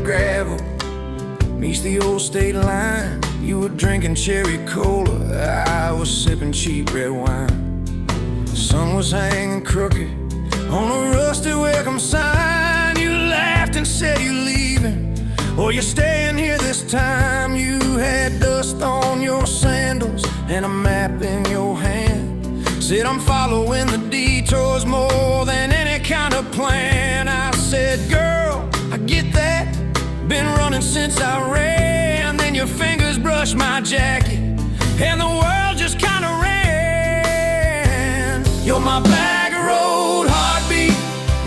gravel meets the old state line. You were drinking cherry cola, I was sipping cheap red wine. The sun was hanging crooked on a rusty welcome sign. You laughed and said you're leaving, or you're staying here this time. You had dust on your sandals and a map in your hand. Said I'm following the detours more than any kind of plan. I said, girl, I get that, been running since I ran. Then your fingers brushed my jacket and the world just kinda ran. You're my back road heartbeat,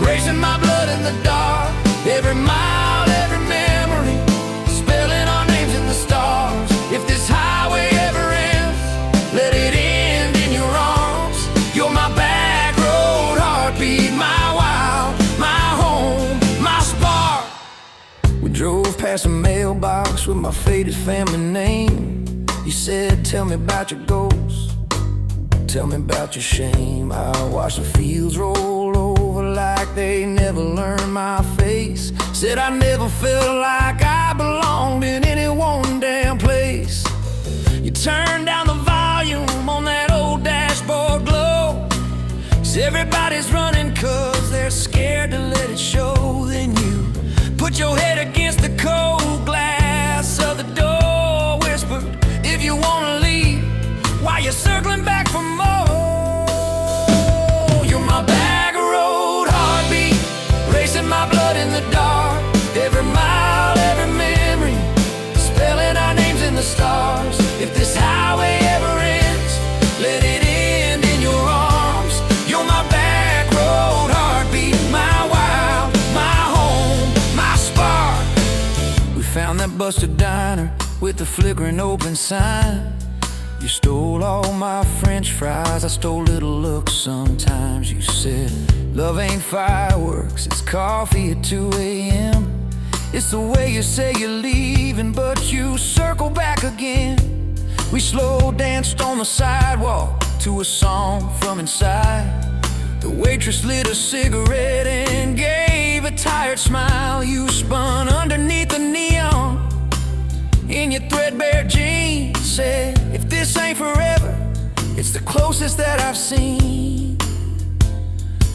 racing my blood in the dark. Every mile, every memory, spelling our names in the stars. If this highway ever ends, let it end in your arms. You're my back road heartbeat, my wild, my home, my spark. We drove past a mailbox with my faded family name. You said, tell me about your goals, tell me about your shame. I watched the fields roll over like they never learned my face. Said I never felt like I belonged in any one damn place. You turned down the volume on that old dashboard glow. 'Cause everybody's running 'cause they're scared to let it show. Then you put your head against the cold glass of the door, whispered, if you wanna leave, while you're circling back for more. You're my back road heartbeat, racing my blood in the dark. Every mile, every memory, spelling our names in the stars. If this highway ever ends, let it end in your arms. You're my back road heartbeat, my wild, my home, my spark. We found that busted diner with the flickering open sign. You stole all my french fries, I stole little looks sometimes. You said, love ain't fireworks, it's coffee at 2 a.m. It's the way you say you're leaving, but you circle back again. We slow danced on the sidewalk to a song from inside. The waitress lit a cigarette and gave a tired smile. You spun underneath the neon in your threadbare jeans. Said, if this ain't forever, it's the closest that I've seen.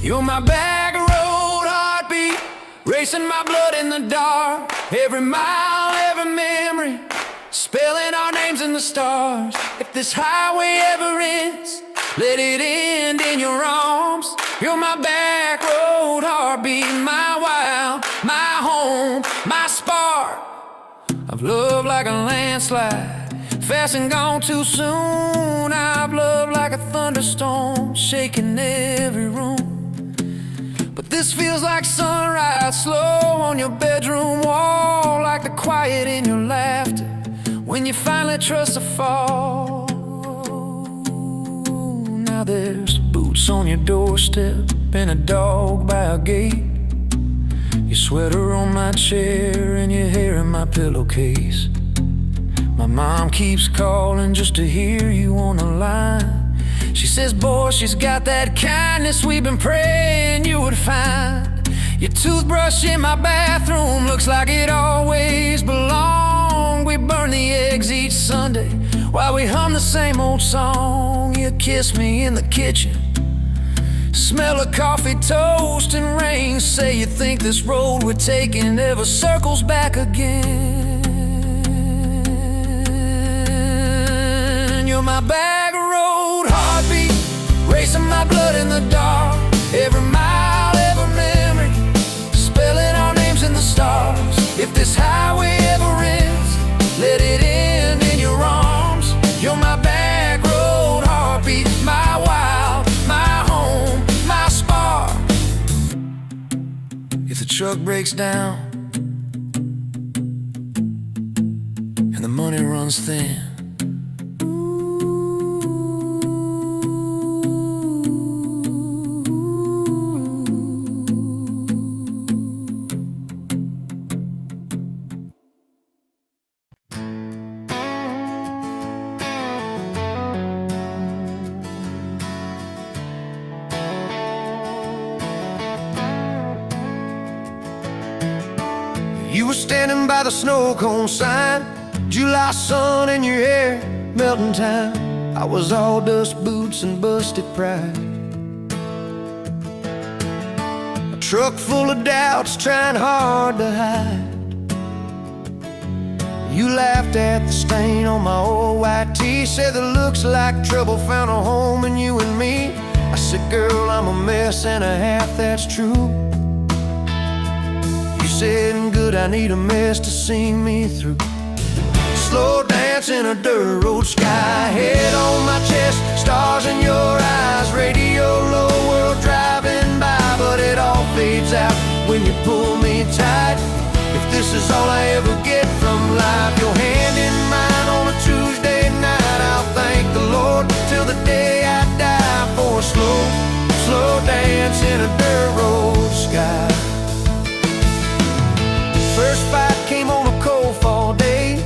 You're my back road heartbeat, racing my blood in the dark. Every mile, every memory, spelling our names in the stars. If this highway ever ends, let it end in your arms. You're my back road heartbeat, my wild, my home, my spark. I've loved like a landslide, fast and gone too soon. I've loved like a thunderstorm, shaking every room. But this feels like sunrise, slow on your bedroom wall, like the quiet in your laughter when you finally trust a fall. Now there's boots on your doorstep and a dog by a gate. Your sweater on my chair and your hair in my pillowcase. My mom keeps calling just to hear you on the line. She says, boy, she's got that kindness we've been praying you would find. Your toothbrush in my bathroom looks like it always belonged. We burn the eggs each Sunday while we hum the same old song. You kiss me in the kitchen, smell of coffee, toast, and rain. Say you think this road we're taking ever circles back again. You're my back road heartbeat, racing my blood in the dark. Every mile, every memory, spelling our names in the stars. If this highway ever ends, let it end in your arms. You're my back road heartbeat, my wild, my home, my spark. If the truck breaks down and the money runs thin, you You were standing by the snow cone sign, July sun in your hair, melting time. I was all dust boots and busted pride. A truck full of doubts, trying hard to hide. You laughed at the stain on my old white tee, said that looks like trouble found a home in you and me. I said, girl, I'm a mess and a half, that's true. You said, good, I need a mess to sing me through. Slow dance in a dirt road sky, head on my chest, stars in your eyes. Radio low, world driving by, but it all fades out when you pull me tight. If this is all I ever get from life, your hand in mine on a Tuesday night, I'll thank the Lord till the day I die for a slow, slow dance in a dirt road sky. First fight came on a cold fall day.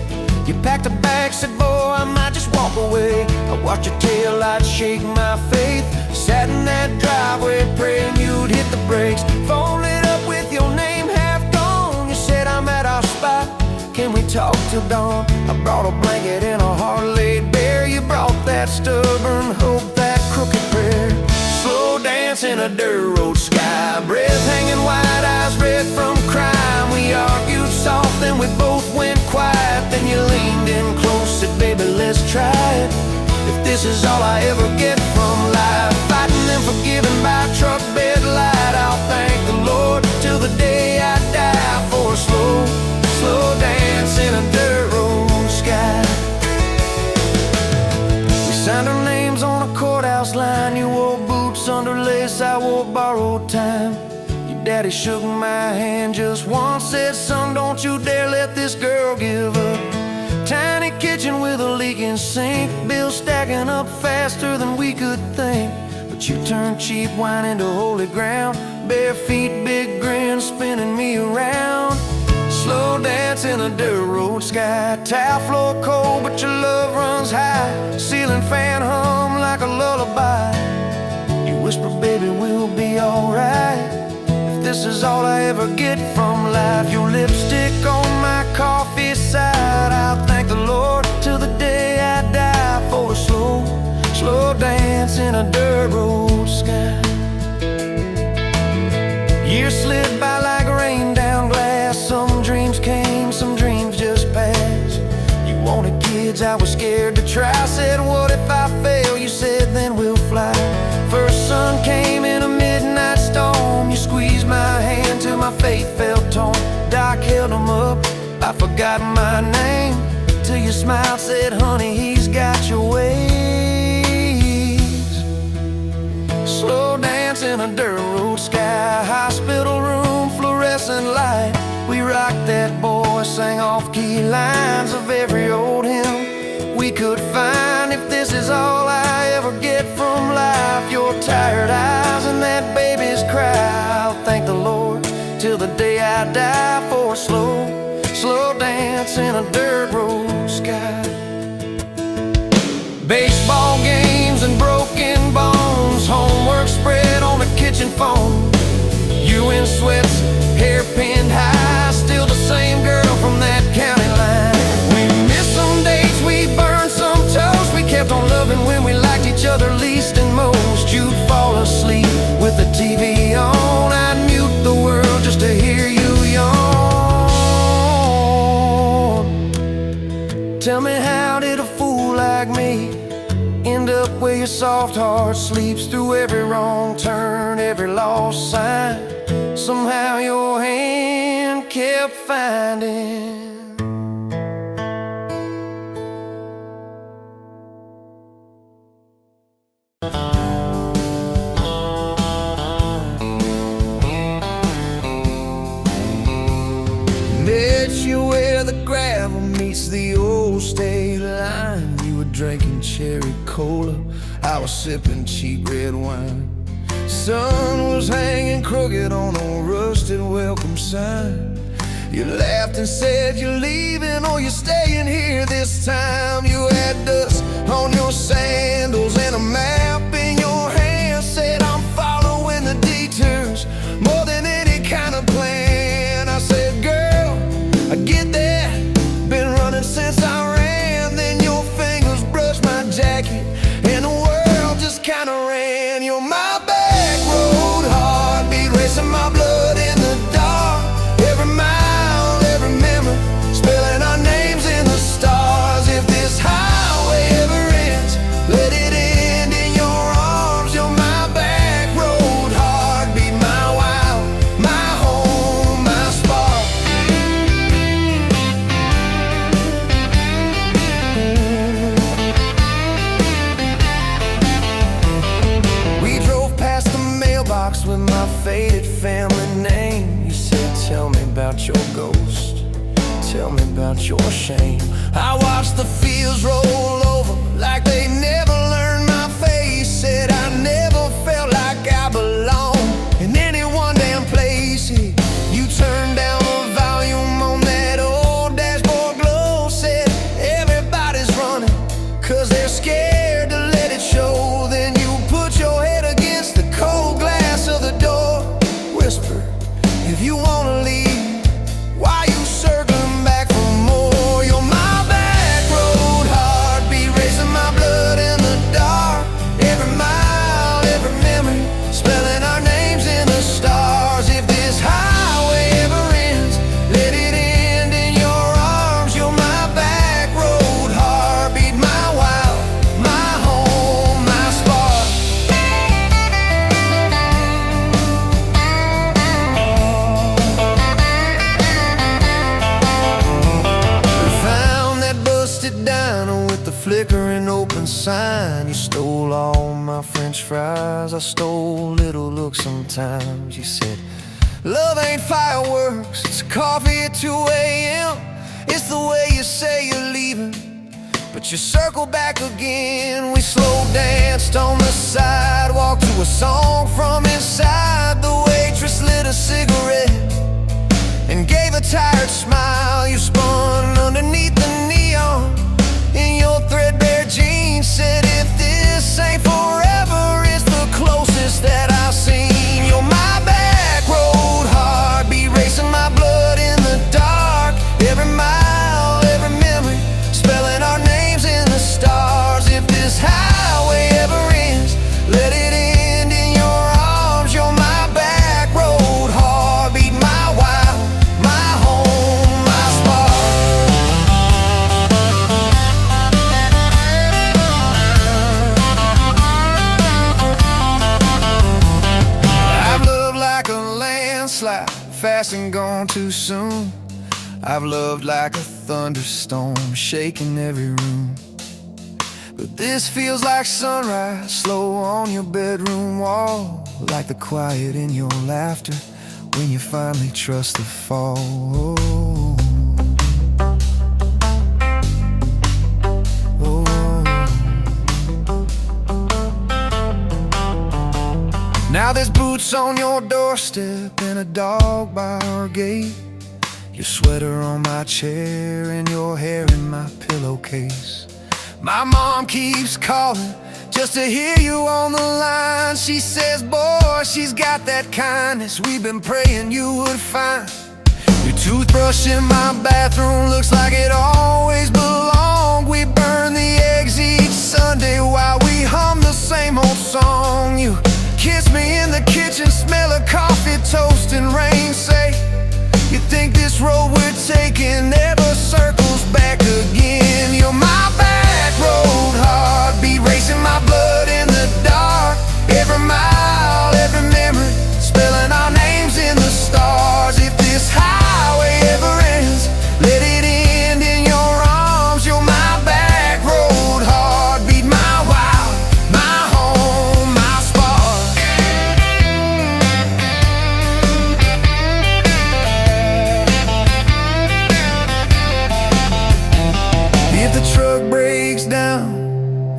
You packed a bag, said, boy, I might just walk away. I watched your taillights shake my faith, sat in that driveway praying you'd hit the brakes. Phone lit up with your name half gone. You said, I'm at our spot, can we talk till dawn? I brought a blanket and a heart laid bare. You brought that stubborn hope, that crooked prayer. Slow dance in a dirt road sky, breath hanging wide, eyes red from crime. We argued soft, then we both went quiet. Then you leaned in close, said, baby, let's try it. If this is all I ever get from life, fighting and forgiving by truck bed light, I'll thank the Lord till the day I die for a slow, slow dance in a dirt road sky. We signed our names on a courthouse line. You wore boots under lace, I wore borrowed time. Your daddy shook my hand just once, said, son, don't you dare let this girl give up. Tiny kitchen with a leaking sink, bills stacking up faster than we could think. But you turned cheap wine into holy ground, bare feet, big grin, spinning me around. Slow dance in a dirt road sky, tile floor cold, but your love runs high. Ceiling fan hum like a lullaby. You whisper, baby, we'll be alright. If this is all I ever get from life, your lipstick on my coffee side, I'll thank the Lord till the day I die for a slow, slow dance in a dirt road sky. Years slid by like rain down glass. Some dreams came, some dreams just passed. You wanted kids, I was scared to try. Said, what if I fail? You said, then we'll fly. First sun came in a midnight storm. You squeezed my hand till my faith felt torn. Doc held them up, I forgot my name, till you smiled, said, honey, he's got your ways. Slow dance in a dirt road sky, hospital room, fluorescent light. We rocked that boy, sang off-key lines of every old hymn we could find. If this is all I ever get from life, your tired eyes and that baby's cry, I'll thank the Lord till the day I die for a slow, slow dance in a dirt road sky. Baseball games and broken bones, homework spread on the kitchen phone. You in sweats, hair pinned high, still the same girl from that county line. We missed some dates, we burned some toast. We kept on loving when we liked each other least and most. You'd fall asleep with the TV on, I'd mute the world just to hear you yawn. Tell me, how did a fool like me end up where your soft heart sleeps through every wrong turn, every lost sign? Somehow your hand kept finding. Met you where the gravel meets the old state line. You were drinking cherry cola, I was sipping cheap red wine. Sun was hanging crooked on a rusted welcome sign. You laughed and said you're leaving or you're staying here this time. You had dust on your sandals and a map in your hand, said I'm following the detours more than any kind of plan. I said, girl, faded family name. You said, tell me about your ghost, tell me about your shame. I watched the fields roll over like they never learned my face. Said I never felt like I belonged in any one damn place. You turned down the volume on that old dashboard glow. Said everybody's running 'cause they're scared to let it show. Then you put your head against the cold glass of the door. Whisper, if you wanna leave, why you circling back for more? You're my back road heartbeat, racing my blood in the dark. Every mile, every memory, spelling our names in the stars. If this highway ever ends, let it end in your arms. You're my back road heartbeat, my wild, my home, my spark. We found that busted diner with the flickering open sign. You stole all my french fries, I stole little looks sometimes. You said, love ain't fireworks, it's coffee at 2 a.m. It's the way you say you're leaving, but you circle back again. We slow danced on the sidewalk to a song from inside. The waitress lit a cigarette and gave a tired smile. You spun underneath the neon in your threadbare jeans. Said, if this ain't forever, it's the closest that I've seen. You're my back road heartbeat, racing my blood in the dark. Every mile, every memory, spelling our names in the stars. If this highway ever ends, let it end in your arms. You're my back road heartbeat, my wild, my home, my spark. I've loved like a landslide, fast and gone too soon. I've loved like a thunderstorm, shaking every room. But this feels like sunrise, slow on your bedroom wall. Like the quiet in your laughter when you finally trust the fall. Now there's boots on your doorstep and a dog by our gate. Your sweater on my chair and your hair in my pillowcase. My mom keeps calling just to hear you on the line. She says, boy, she's got that kindness we've been praying you would find. Your toothbrush in my bathroom looks like it always belonged. We burn the eggs each Sunday while we hum the same old song. You kiss me in the kitchen, smell of coffee, toast and rain. Say, you think this road we're taking never circles back again. You're my back road heartbeat, racing my blood in the dark. Every mile, every memory, spelling our names in the stars. If this highway ever ends, let it end in your arms. You're my back road heartbeat, my wild, my home, my spark. If the truck breaks down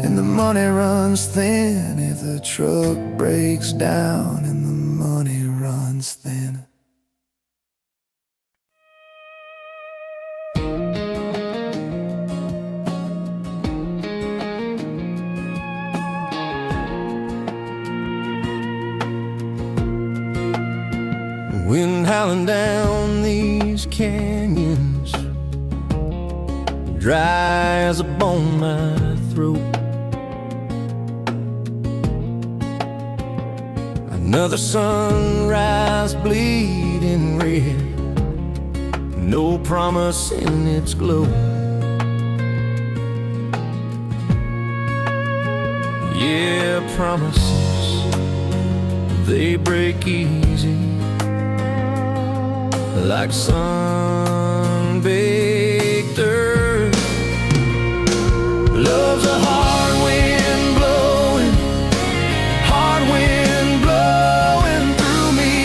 and the money runs thin, if the truck breaks down and the money runs thin. Wind howling down these canyons, dry as a bone my throat. Another sunrise bleeding red, no promise in its glow. Yeah, promises, they break easy, like sun-baked earth. Love's a hard wind blowing, hard wind blowing through me.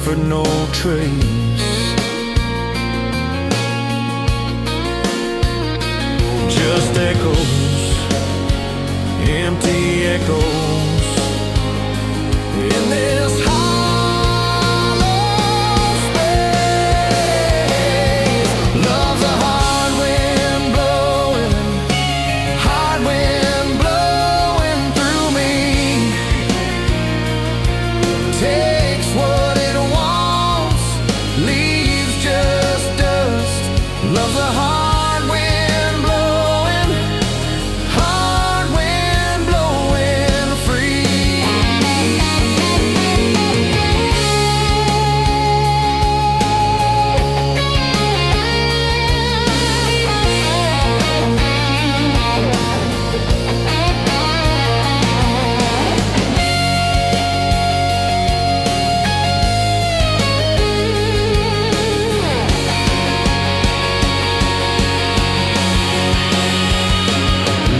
but no trace. Just echoes, empty echoes in this hollow space. Love's a hard wind blowing, hard wind blowing through me. Takes what it wants, leaves just dust. Love's a hard wind blowing, hard wind blowing free.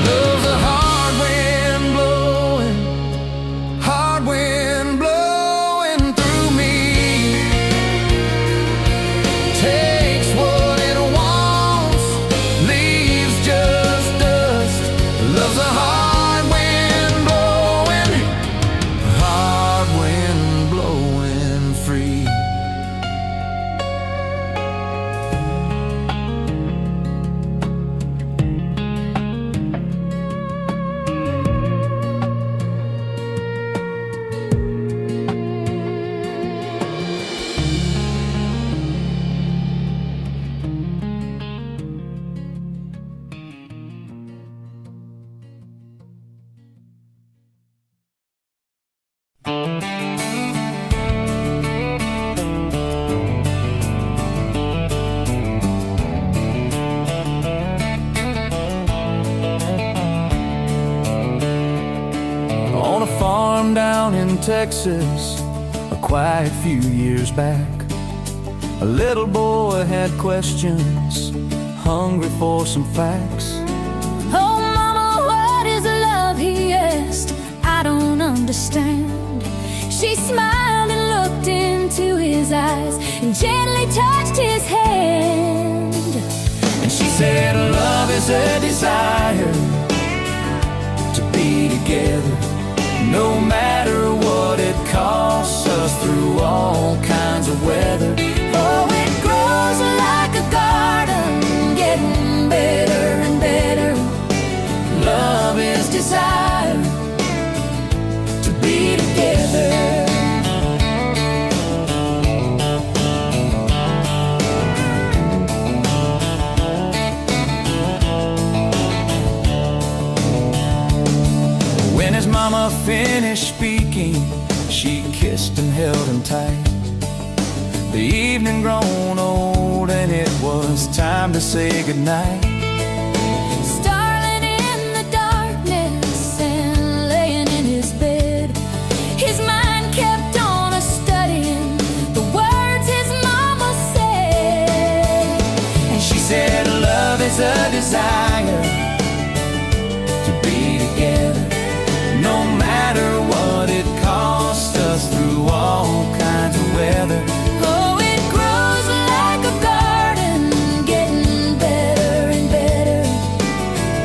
Love's a hard wind blowing, hard wind blowing through me. Takes what it wants, leaves just dust. Love's a hard wind blowing, hard wind blowing free. On a farm down in Texas, a quiet few years back, a little boy had questions, hungry for some facts. Oh, mama, what is love? He asked. I don't understand. She smiled and looked into his eyes and gently touched his hand. And she said, love is a desire to be together, no matter what it costs us, through all kinds of weather. Oh, it grows like a garden, getting better and better. Love is desire to be together. When his mama finished speaking, she kissed and held him tight. The evening grown old and it was time to say goodnight. Starling in the darkness and laying in his bed, his mind kept on studying the words his mama said. And she said, love is a desire to be together, no matter what it costs us, through all kinds of weather. Oh, it grows like a garden, getting better and better.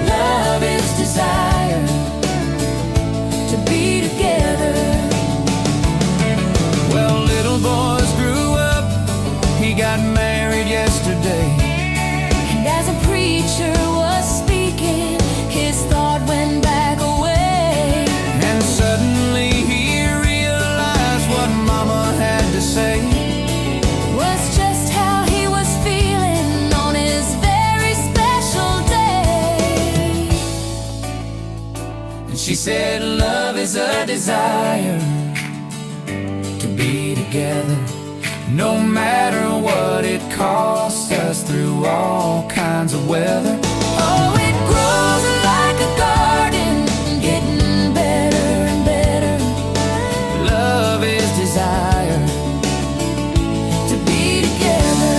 Love is desire To be together. Well, little boys grew up, he got married yesterday. And as a preacher was speaking, his thought went back away. And suddenly he realized what mama had to say. Was just how he was feeling on his very special day. And she said, love is a desire to be together, no matter what it costs us, through all kinds of weather. Oh, it grows like a garden, getting better and better. Love is desire To be together.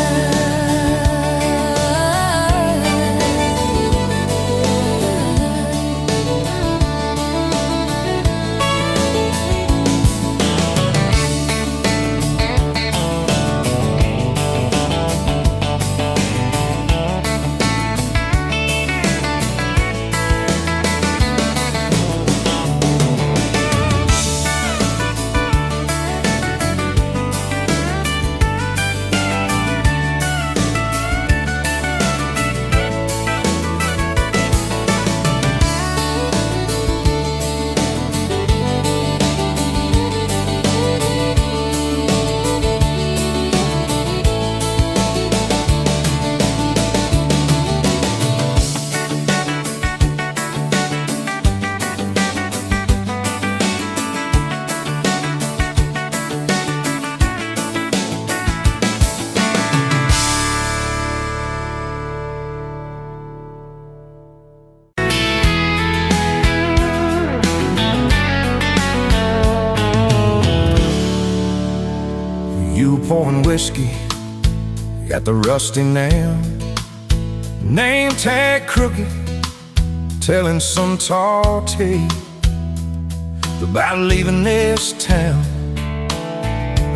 whiskey, got the rusty nail, name tag crooked, telling some tall tale about leaving this town,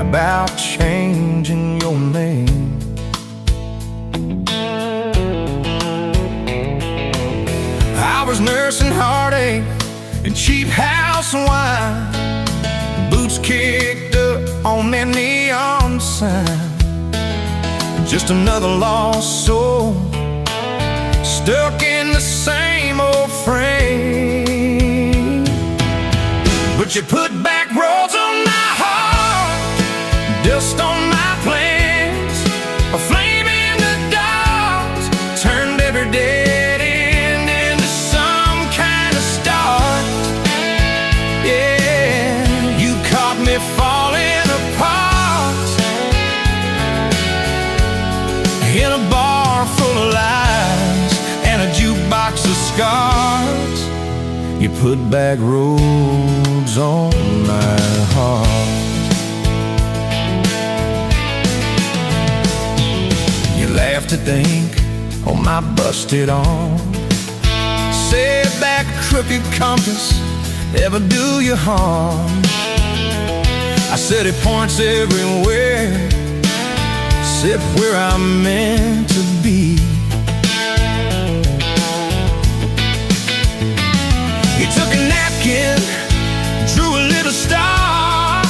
about changing your name. I was nursing heartache and cheap house wine, boots kicked up on that neon sign, just another lost soul stuck in the same old frame. But you put back roads on my heart, dust on my plans, a flame in the dark, turned every dead end into some kind of start. Yeah, you caught me falling apart in a bar full of lies and a jukebox of scars. You put back roads on my heart. You laugh to think on my busted arm, said that crooked compass ever do you harm. I said it points everywhere except where I'm meant to be. You took a napkin, drew a little star,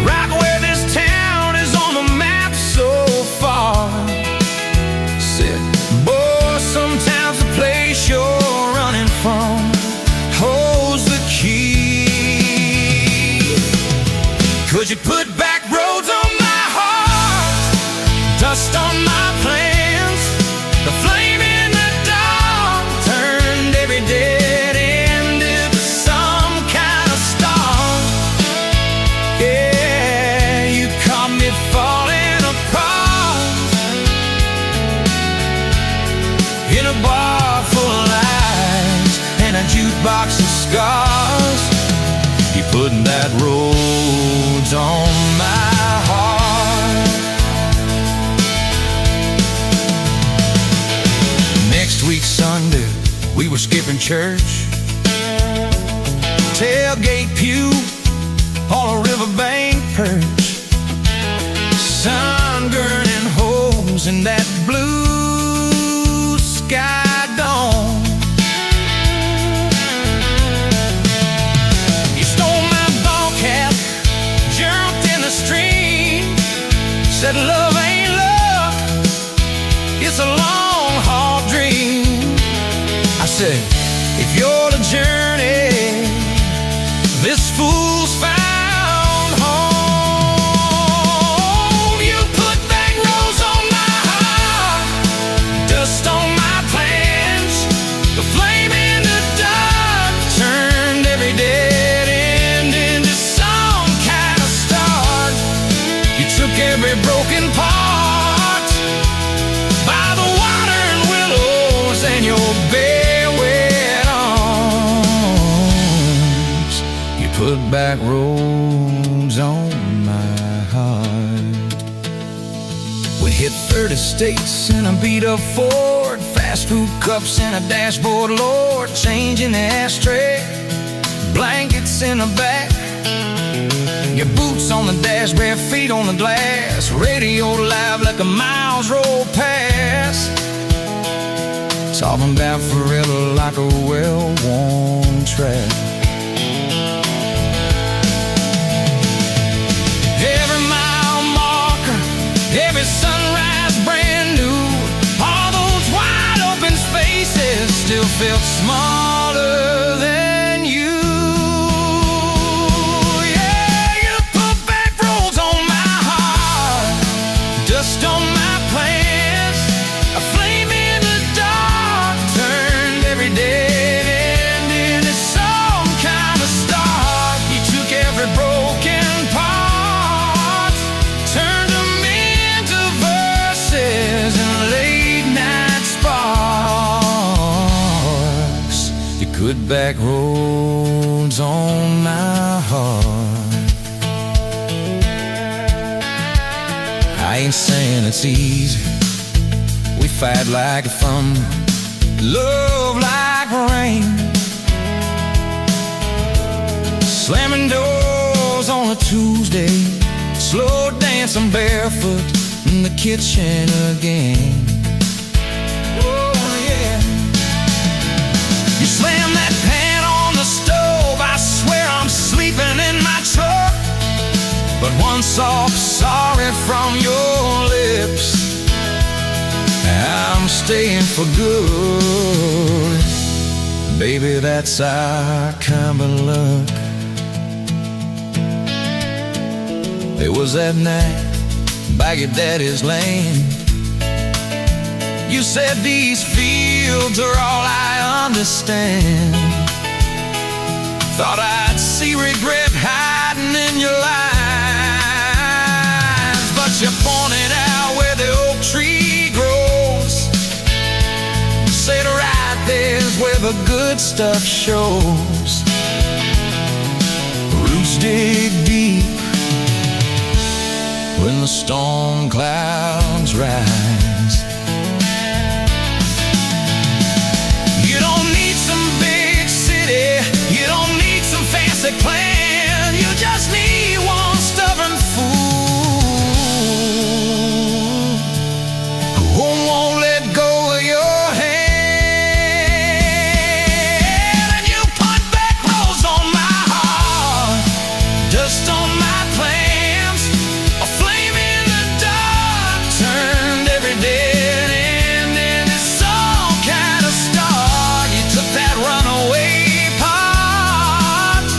right where this town is on the map so far. Said, boy, sometimes the place you're running from holds the key. Could you put back roads on my heart, dust on my plans, the flame in the dark turned every dead end into some kind of star. Yeah, you caught me falling apart in a bar full of lies and a jukebox of scars. You putting that roads on my heart. Next week Sunday, we were skipping church, tailgate pew on a riverbank perch, sun burning holes in that blue sky dome. You stole my ball cap, jumped in the stream, said love ain't love, it's a long haul dream. I said, if you're the journey, this fool's found home. You put back roads on my heart, dust on my plans, the flame in the dark turned every dead end into some kind of start. You took every broken part by the water and willows and your bare wet arms. You put back roads on my heart. We hit 30 states in a beat-up Ford, fast food cups in a dashboard, Lord, change in the ashtray, blankets in the back, your boots on the dash, bare feet on the glass, radio live like a miles roll past, talking about forever like a well-worn track. Every mile marker, every sunrise brand new, all those wide open spaces still felt smaller than you. Yeah, you put back roads on my heart, dust on my plans, a flame in the dark turned every dead end into some kind of start. You took every broken part, turned them into verses and late night sparks. You put back roads on my heart. I ain't saying it's easy. We fight like thunder, love like rain, slamming doors on a Tuesday, slow dancing barefoot in the kitchen again. Oh yeah. You slam that pan on the stove, I swear I'm sleeping in my truck. But one soft sorry from your lips, I'm staying for good. Baby, that's our kind of luck. It was that night by your daddy's land. You said these fields are all I understand. Thought I'd see regret hiding in your eyes, but you pointed out where the oak tree grows. Said right there's where the good stuff shows. Roots dig deep when the storm clouds rise. You don't need some big city, you don't need some fancy plan. You just need one stubborn fool who won't let go of your hand. And you put back roads on my heart, dust on my plans, a flame in the dark turned every dead end into some kind of star. You took that runaway part,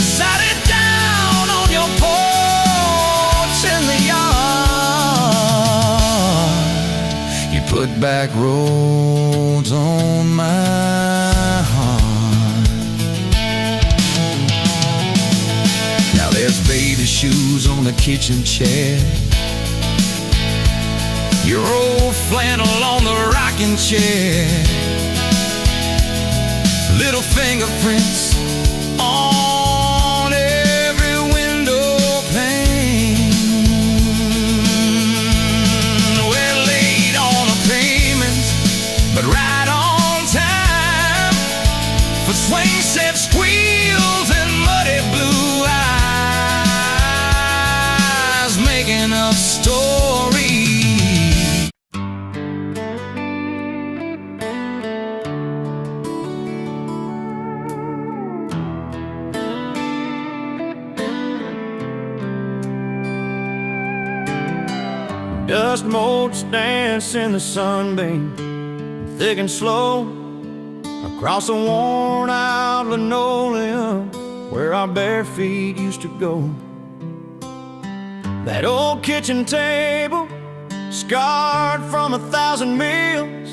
sat it down on your porch in the yard. You put back roads on my heart. Now there's baby shoes on the kitchen chair, your old flannel on the rocking chair, little fingerprints on every window pane. We're late on a payment, but right on time for swing set squeals and muddy blue eyes, making up stories. Dust motes dance in the sunbeam, thick and slow, across the worn out linoleum where our bare feet used to go. That old kitchen table, scarred from 1,000 meals,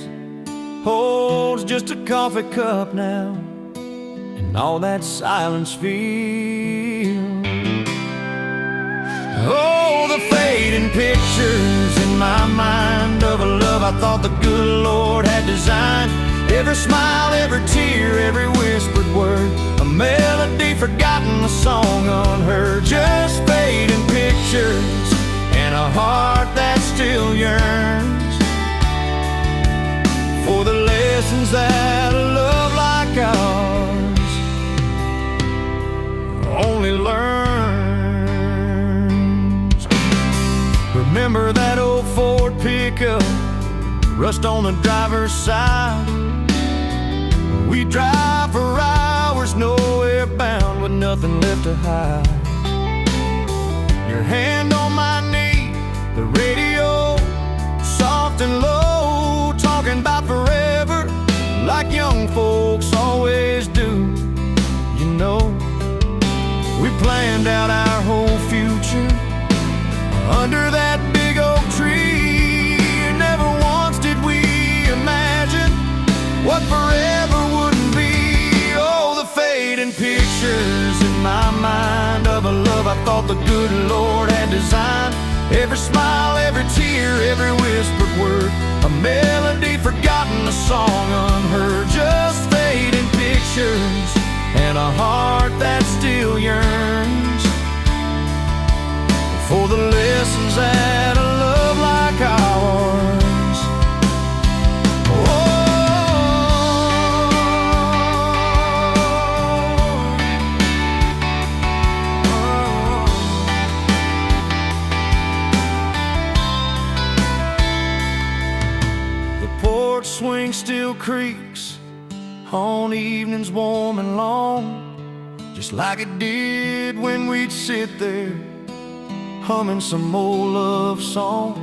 holds just a coffee cup now, and all that silence feels. Oh, the fading pictures in my mind of a love I thought the good Lord had designed. Every smile, every tear, every whispered word, a melody forgotten, a song unheard. Just fading pictures and a heart that still yearns for the lessons that a love like ours only learns. Remember that old Ford pickup, rust on the driver's side. We drive for hours, nowhere bound, with nothing left to hide. Your hand on my knee, the radio soft and low, talking about forever like young folks always do. You know, we planned out our whole future under that big oak tree. Never once did we imagine what forever wouldn't be. Oh, the fading pictures in my mind of a love I thought the good Lord had designed. Every smile, every tear, every whispered word, a melody forgotten, a song unheard. Just fading pictures and a heart that still yearns for the lessons that I love creeks on evenings warm and long, just like it did when we'd sit there humming some old love song.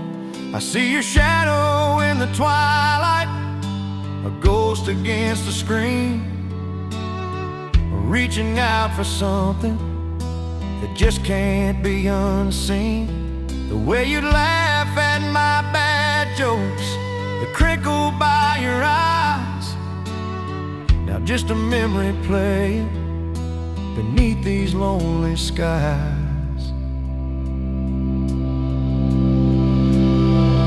I see your shadow in the twilight, a ghost against the screen, reaching out for something that just can't be unseen. The way you'd laugh at my bad jokes, the crinkle by your eyes, now just a memory playing beneath these lonely skies.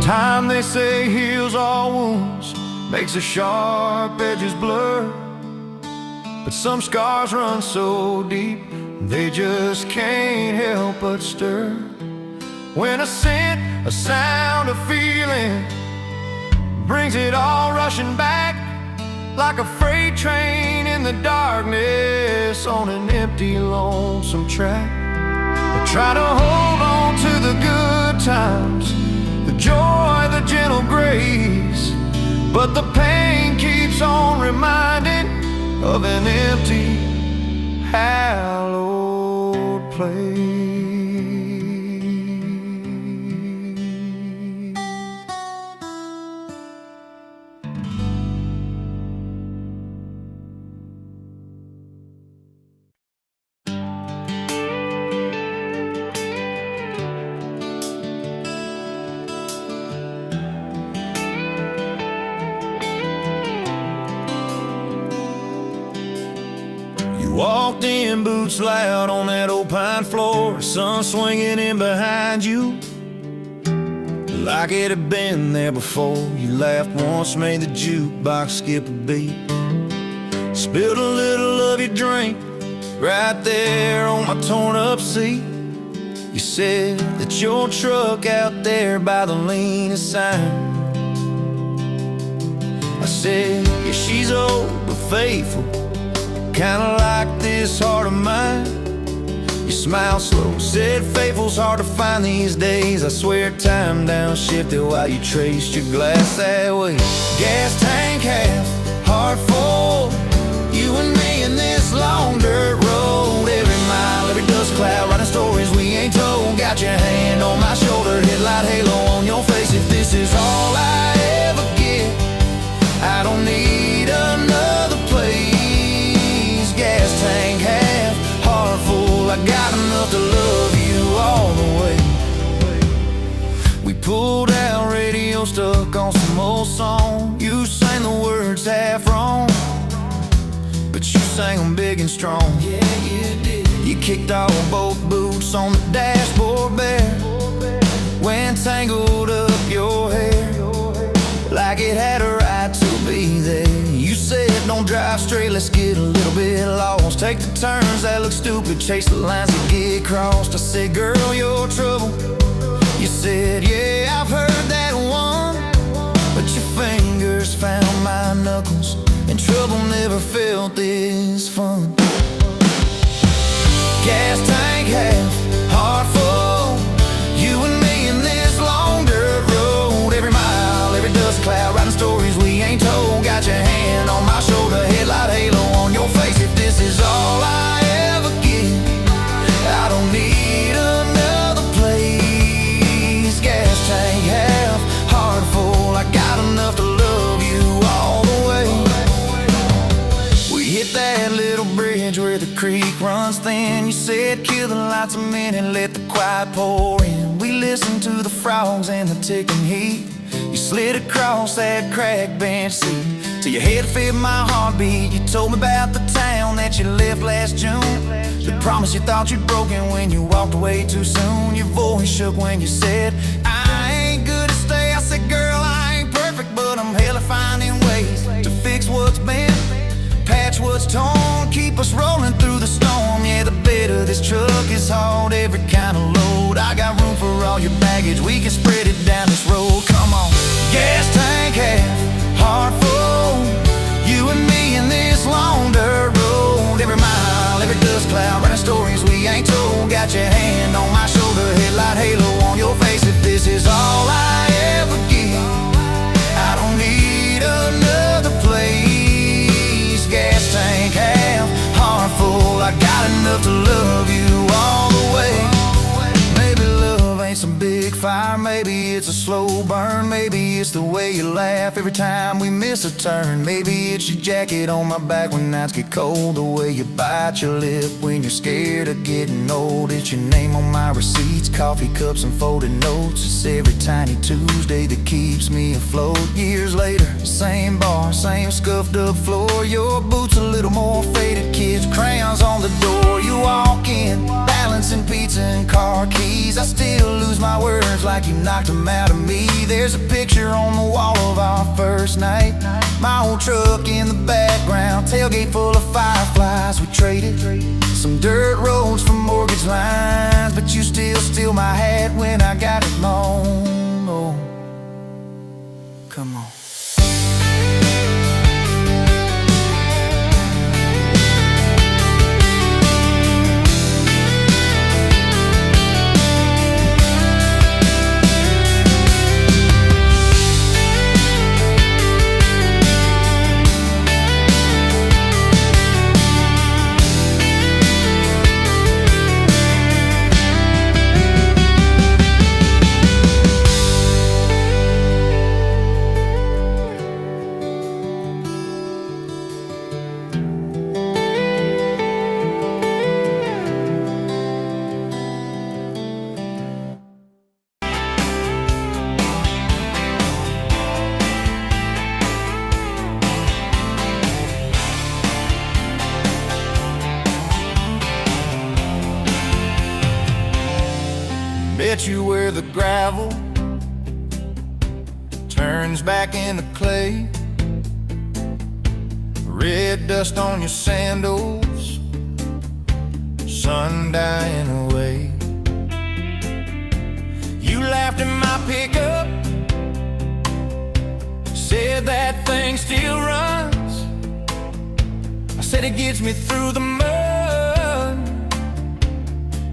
Time, they say, heals all wounds, makes the sharp edges blur, but some scars run so deep they just can't help but stir. When a scent, a sound, a feeling brings it all rushing back, like a freight train in the darkness on an empty, lonesome track. I try to hold on to the good times, the joy, the gentle grace, but the pain keeps on reminding of an empty, hallowed place. Walked in, boots loud on that old pine floor, sun swinging in behind you like it had been there before. You laughed once, made the jukebox skip a beat, spilled a little of your drink right there on my torn up seat. You said that your truck out there by the leanest sign. I said, yeah, she's old but faithful, kinda like this heart of mine. You smiled slow, said faithful's hard to find these days. I swear time downshifted while you traced your glass that way. Gas tank half, heart full, you and me in this long dirt road. Every mile, every dust cloud, writing stories we ain't told. Got your hand on my shoulder, headlight halo on your face. If this is all I ever get, I don't need another place. Gas tank half, heart full, I got enough to love you all the way. We pulled out, radio stuck on some old song. You sang the words half wrong, but you sang them big and strong. Yeah, you did. You kicked off both boots on the dashboard bare, when tangled up your hair like it had a right to be there. You said, don't drive straight, let's get a little bit lost. Take the turns that look stupid, chase the lines that get crossed. I said, girl, you're trouble. You said, yeah, I've heard that one, but your fingers found my knuckles, and trouble never felt this fun. Gas tank half, heart full, you and me in this long dirt road. Every mile, every dust cloud, writing stories we ain't told. Got your hand on my shoulder, headlight halo on your face. If this is all I ever get, I don't need another place. Gas tank half, heart full, I got enough to love you all the way. We hit that little bridge where the creek runs thin. You said, kill the lights a minute, let the quiet pour in. We listened to the frogs and the ticking heat. You slid across that cracked bench seat till your head fit my heartbeat. You told me about the town that you left last June, the promise you thought you'd broken when you walked away too soon. Your voice shook when you said, I ain't good to stay. I said, girl, I ain't perfect, but I'm hella finding ways to fix what's bent, patch what's torn, keep us rolling through the storm. Yeah, the bed of this truck is hauled every kind of load. I got room for all your baggage, we can spread it down this road. Come on. Gas tank half, heart full, you and me in this long dirt road. Every mile, every dust cloud, writing stories we ain't told. Got your hand on my shoulder, headlight halo on your face. If this is all I ever get, I don't need another place. it's a slow burn. Maybe it's the way you laugh every time we miss a turn. Maybe it's your jacket on my back when nights get cold. The way you bite your lip when you're scared of getting old. It's your name on my receipts, coffee cups and folded notes. It's every tiny Tuesday that keeps me afloat. Years later, same bar, same scuffed up floor. Your boots a little more faded, kids' crayons on the door. You walk in, balancing pizza and car keys. I still lose my words like you knocked them out of me. There's a picture on the wall of our first night. My old truck in the background, tailgate full of fireflies. We traded some dirt roads for mortgage lines, but you still steal my hat when I got it wrong. Oh, come on. Bet you where the gravel turns back into clay, red dust on your sandals, sun dying away. You laughed in my pickup, said that thing still runs. I said it gets me through the mud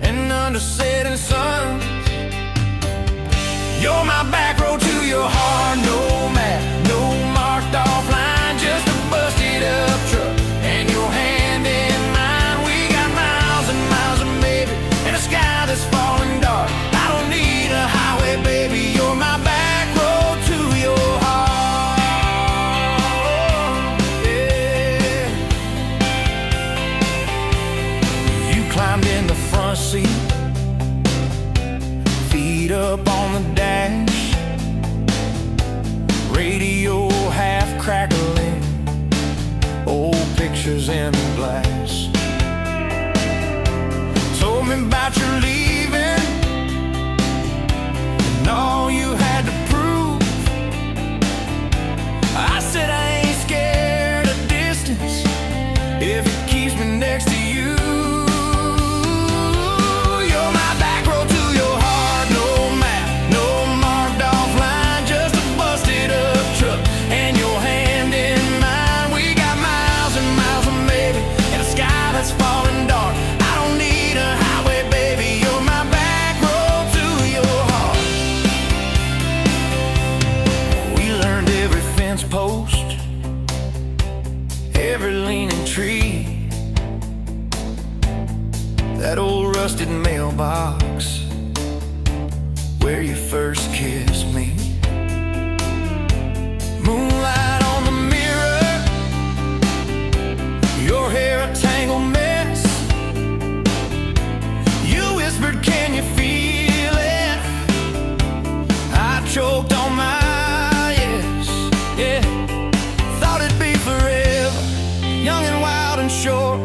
and under setting suns. You're my back road to your heart, no map, no marked off line, just a busted up truck and your hand in mine. We got miles and miles of maybe and a sky that's falling dark. I don't need a highway, baby, you're my back road to your heart. Yeah. You climbed in the front seat, feet up on the dash, radio half crackling, old pictures in glass. Told me about your leaving and all you had to prove. I said I ain't scared of distance if it keeps me next to you. Post, every leaning tree, that old rusted mailbox where you first kissed me. Moonlight on the mirror, your hair a tangled mess. You whispered, can you feel it? I choked on my shore.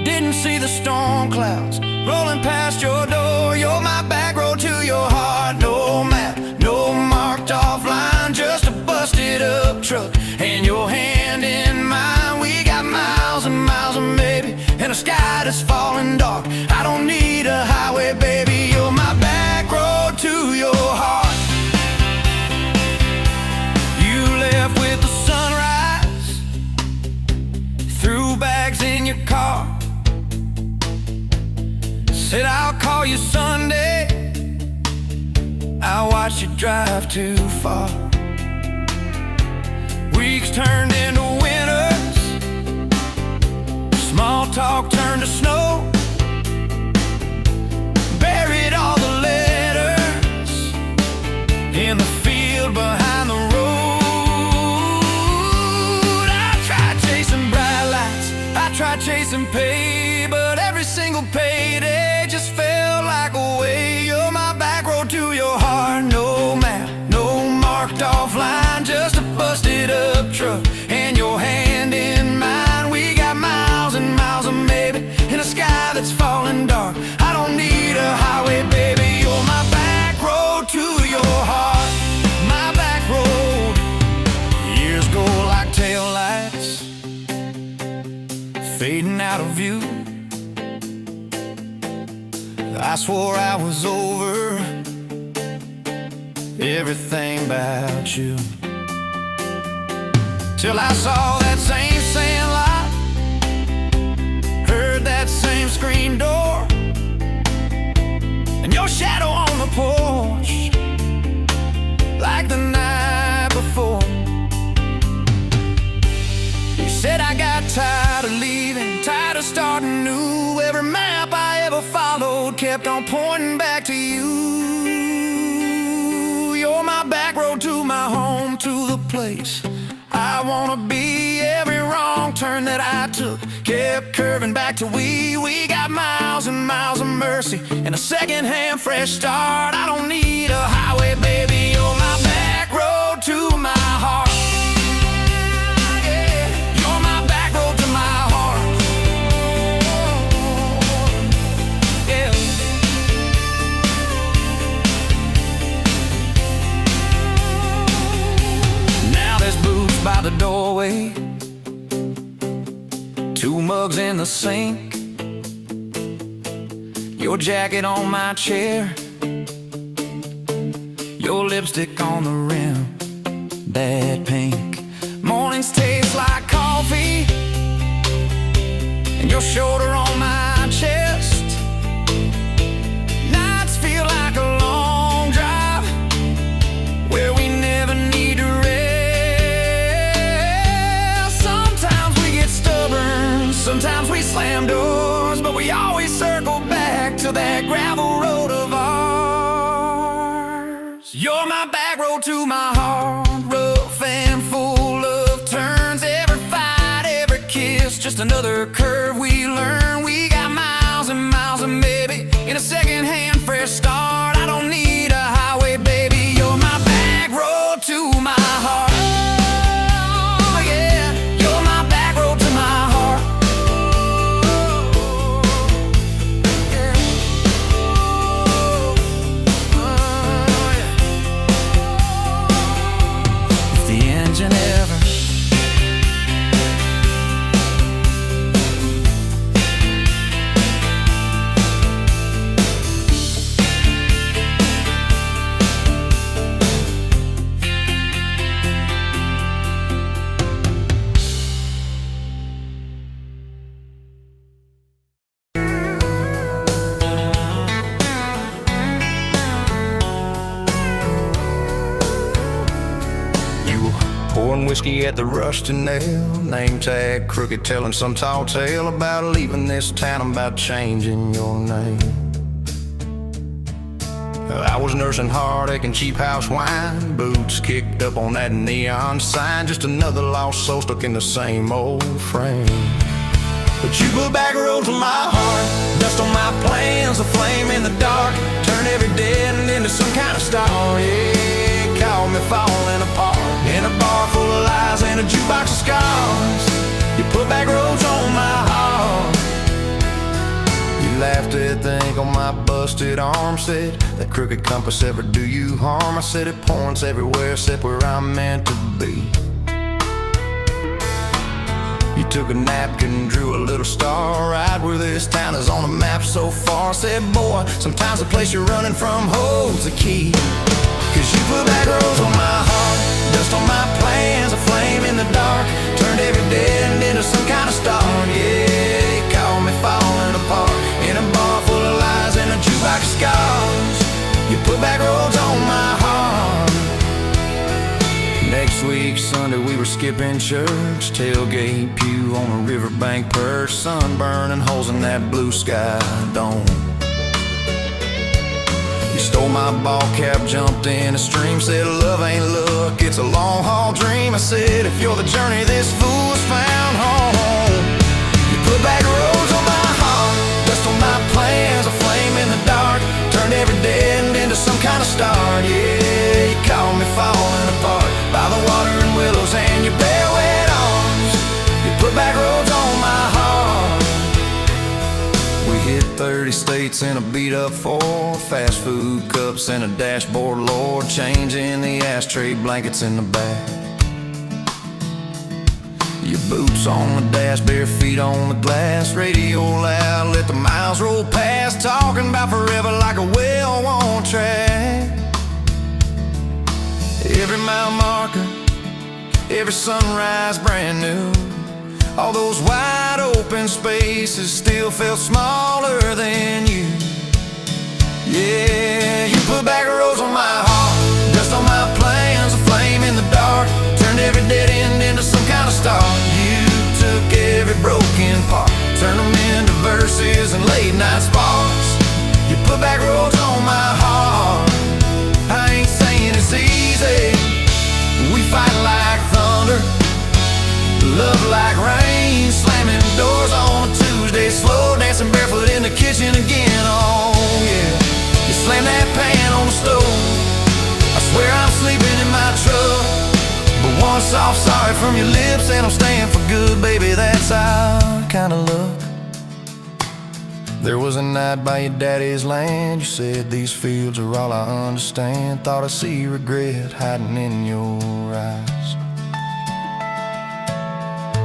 Didn't see the storm clouds rolling past your door. You're my back road to your heart, no map, no marked off line, just a busted up truck and your hand in mine. We got miles and miles of maybe and a sky that's falling dark. I don't need a highway, baby, you're my back road to your heart. You left with the sunrise, threw bags in your car, said I'll call you Sunday. I watched you drive too far. Weeks turned into winters, small talk turned to snow. Buried all the letters in chasing pay, but every single payday just felt like a way. You're my back road to your heart. No map, no marked off line, just a busted up truck and your hand in mine. We got miles and miles of maybe in a sky that's falling dark. I don't need a highway, baby. You're my back road to your heart. My back road. Years go like taillights, fading out of view. I swore I was over everything about you, till I saw that same sandlot, heard that same screen door, and your shadow on the porch, like the night before. You said I got tired of leaving, tired of starting new. Every map I ever followed kept on pointing back to you. You're my back road to my home, to the place I wanna be. Every wrong turn that I took kept curving back to we. We got miles and miles of mercy and a second-hand fresh start. I don't need a highway, baby. You're my back road to my heart. By the doorway, two mugs in the sink, your jacket on my chair, your lipstick on the rim, that pink. Mornings taste like coffee, and your shoulder on my chest. Nights feel like a long drive, where we never need to rest. Sometimes we slam doors, but we always circle back to that gravel road of ours. You're my back road to my heart, rough and full of turns. Every fight, every kiss, just another curve we learn. We got miles and miles of maybe in a second-hand fresh start. I don't need a highway, baby. You're my back road to my heart. Pouring whiskey at the rusty nail, name tag crooked, telling some tall tale about leaving this town, about changing your name. I was nursing heartache and cheap house wine, boots kicked up on that neon sign, just another lost soul stuck in the same old frame. But you put back roads on my heart, dust on my plans, a flame in the dark, turn every dead end into some kind of star. Yeah, call me falling apart, in a bar full of lies and a jukebox of scars. You put back roads on my heart. You laughed at the ink on my busted arm, said that crooked compass ever do you harm. I said it points everywhere except where I'm meant to be. You took a napkin, drew a little star right where this town is on the map so far. Said, boy, sometimes the place you're running from holds the key. Cause you put back roads on my heart, dust on my plans, a flame in the dark, turned every dead end into some kind of star. Yeah, you called me falling apart, in a bar full of lies and a jukebox of scars. You put back roads on my heart. Next week, Sunday, we were skipping church, tailgate pew on a riverbank perch, sun burning holes in that blue sky dome. You stole my ball cap, jumped in a stream, said love ain't luck, it's a long haul dream. I said if you're the journey, this fool's found home. You put back blankets in a beat-up Ford, fast food cups and a dashboard, Lord, changing the ashtray blankets in the back. Your boots on the dash, bare feet on the glass, radio loud, let the miles roll past, talking about forever like a well-worn track. Every mile marker, every sunrise brand new. All those wide open spaces still felt smaller than you. Yeah, you put back roads on my heart, dust on my plans, a flame in the dark, turned every dead end into some kind of star. You took every broken part, turned them into verses and late night sparks. You put back roads on my heart. I ain't saying it's easy, we fight like thunder, love like rain, slamming doors on a Tuesday, slow dancing barefoot in the kitchen again. Oh yeah, you slam that pan on the stove, I swear I'm sleeping in my truck, but one soft sorry from your lips and I'm staying for good, baby, that's our kind of love. There was a night by your daddy's land, you said these fields are all I understand, thought I see regret hiding in your eyes.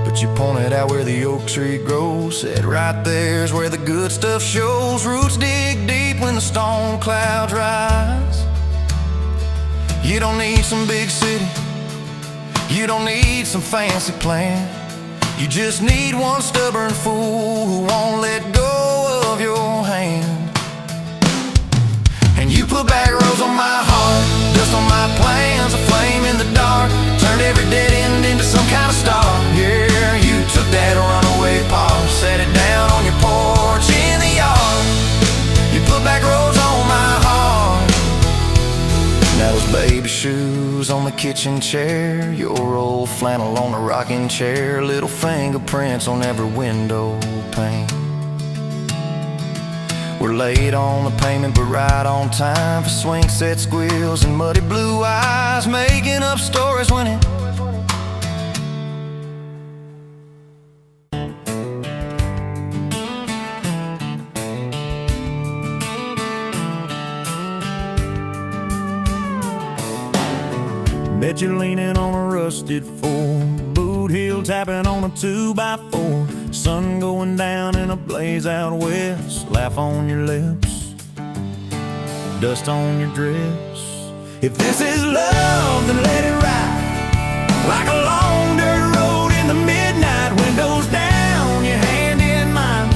But you pointed out where the oak tree grows, said right there's where the good stuff shows. Roots dig deep when the storm clouds rise. You don't need some big city, you don't need some fancy plan, you just need one stubborn fool who won't let go of your hand. And you put back roads on my heart, dust on my plans, a flame in the dark, turned every dead end into some kind of star. Yeah, you took that runaway paw, set it down on your porch in the yard. You put back roads on my heart. Now those baby shoes on the kitchen chair, your old flannel on the rocking chair, little fingerprints on every window pane. We're late on the payment but right on time for swing set squeals and muddy blue eyes, making up stories when it bet you're leaning on a rusted Ford, boot heel tapping on a 2x4, sun going down in a blaze out west, laugh on your lips, dust on your dress. If this is love, then let it ride like a long dirt road in the midnight, windows down, your hand in mine,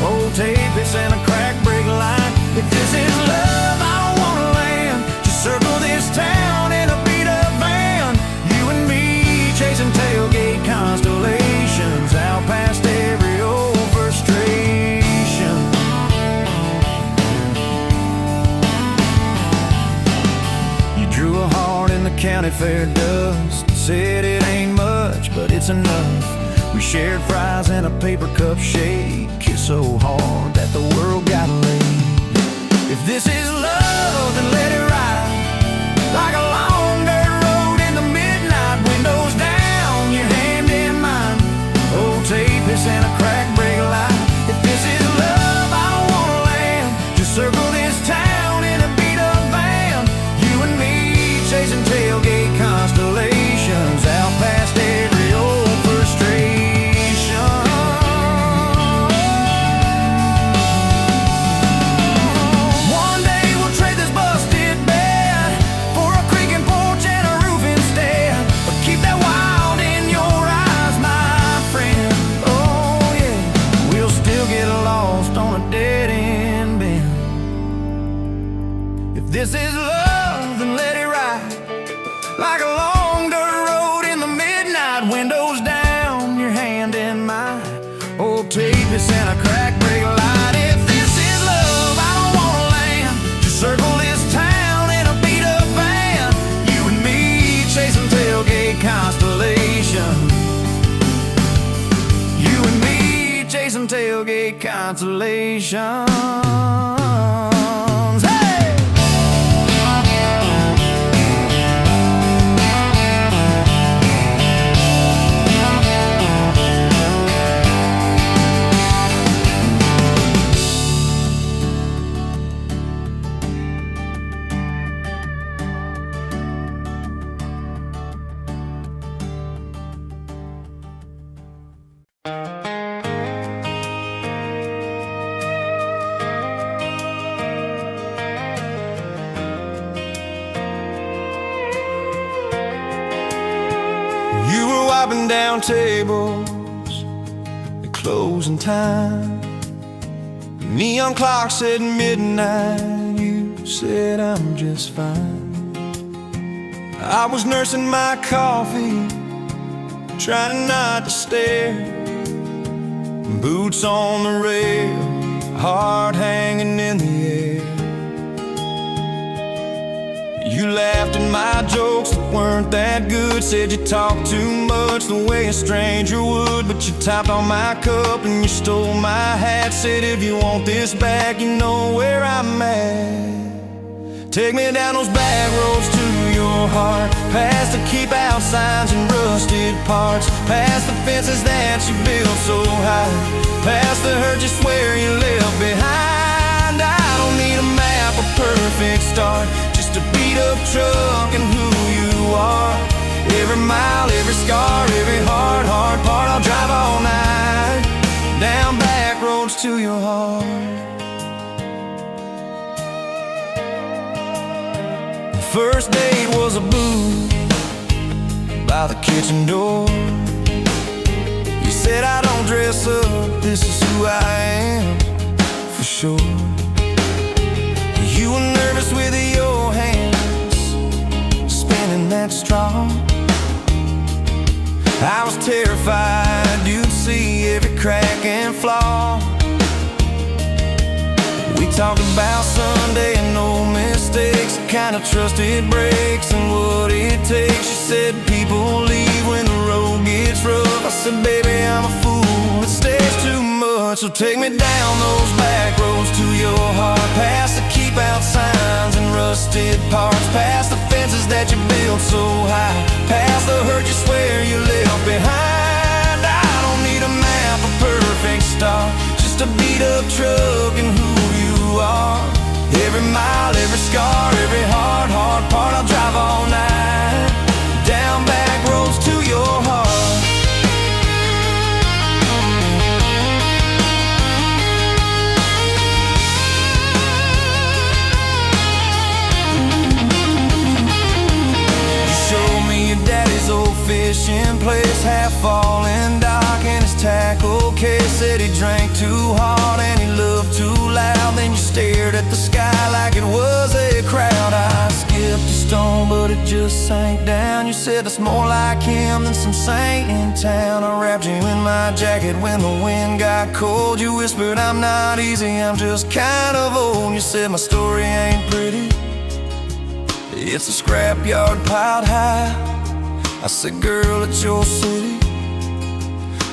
old tapeits and a crack brake line. If this is love, I don't wanna land, just circle this town in a beat-up van, you and me chasing tailgate constellations, out past every old frustration. You drew a heart in the county fair dust, said it ain't much, but it's enough. We shared fries in a paper cup shake, kissed so hard that the world got laid. If this is love, then let it ride like a long dirt road in the midnight, windows down, your hand in mine, old tapeits and a crack brake light. If this is love, I don't wanna land, just circle this town in a beat-up van, you and me chasing tailgate constellations, out past every old frustration. One day we'll trade this busted bed for a creaking porch and a roof instead, but keep that wild in your eyes, my friend. Oh yeah, we'll still get lost on a dead-end bend. If this is love, then let it ride like a long dirt road in the midnight, windows down, your hand in mine, old tapeits and a crack brake light. If this is love, I don't wanna land, just circle this town in a beat-up van, you and me chasing tailgate constellations, you and me chasing tailgate constellations. Hey! You were wiping down tables at closing time. Neon clock said midnight. You said I'm just fine. I was nursing my coffee, trying not to stare. Boots on the rail, heart hanging in the air. You laughed at my jokes that weren't that good. Said you talked too much the way a stranger would. But you topped on my cup and you stole my hat. Said if you want this back, you know where I'm at. Take me down those back roads to your heart, past the keep out signs and rusted parts, past the fences that you built so high, past the hurt you swear you left behind. I don't need a map, a perfect start, just a beat up truck and who you are. Every mile, every scar, every hard part, I'll drive all night down back roads to your heart. The first date was a booth by the kitchen door. You said I don't dress up, this is who I am, for sure. You were nervous with your hands spinning that straw. I was terrified you'd see every crack and flaw. We talked about Sunday and no mistakes, the kind of trust it breaks and what it takes. You said people leave when the road gets rough. I said baby I'm a fool, it stays too much. So take me down those back roads to your heart, past the keep out signs and rusted parts, past the fences that you built so high, past the hurt you swear you left behind. I don't need a map, a perfect start, just a beat up truck and who you are. Every mile, every scar, every hard part, I'll drive all night down back roads to your heart. You showed me your daddy's old fishing place, half fallen dock and his tackle case. Said he drank too hard and he loved too loud. Then you stared at the sky like it was a crowd. I skipped a stone but it just sank down. You said it's more like him than some saint in town. I wrapped you in my jacket when the wind got cold. You whispered I'm not easy, I'm just kind of old. You said my story ain't pretty, it's a scrapyard piled high. I said girl, it's your city,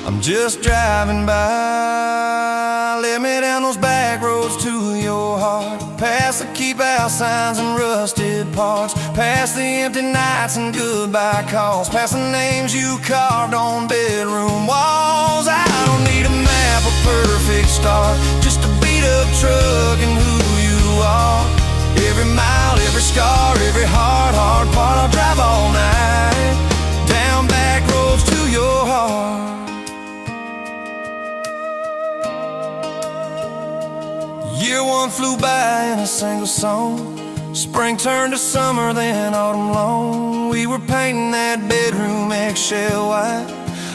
I'm just driving by. Let me down those back roads to your heart, past the keep out signs and rusted parts, past the empty nights and goodbye calls, past the names you carved on bedroom walls. I don't need a map, a perfect start, just a beat up truck and who you are. Every mile, every scar, every hard part, I'll drive all night down back roads to your heart. Year one flew by in a single song. Spring turned to summer, then autumn long. We were painting that bedroom eggshell white,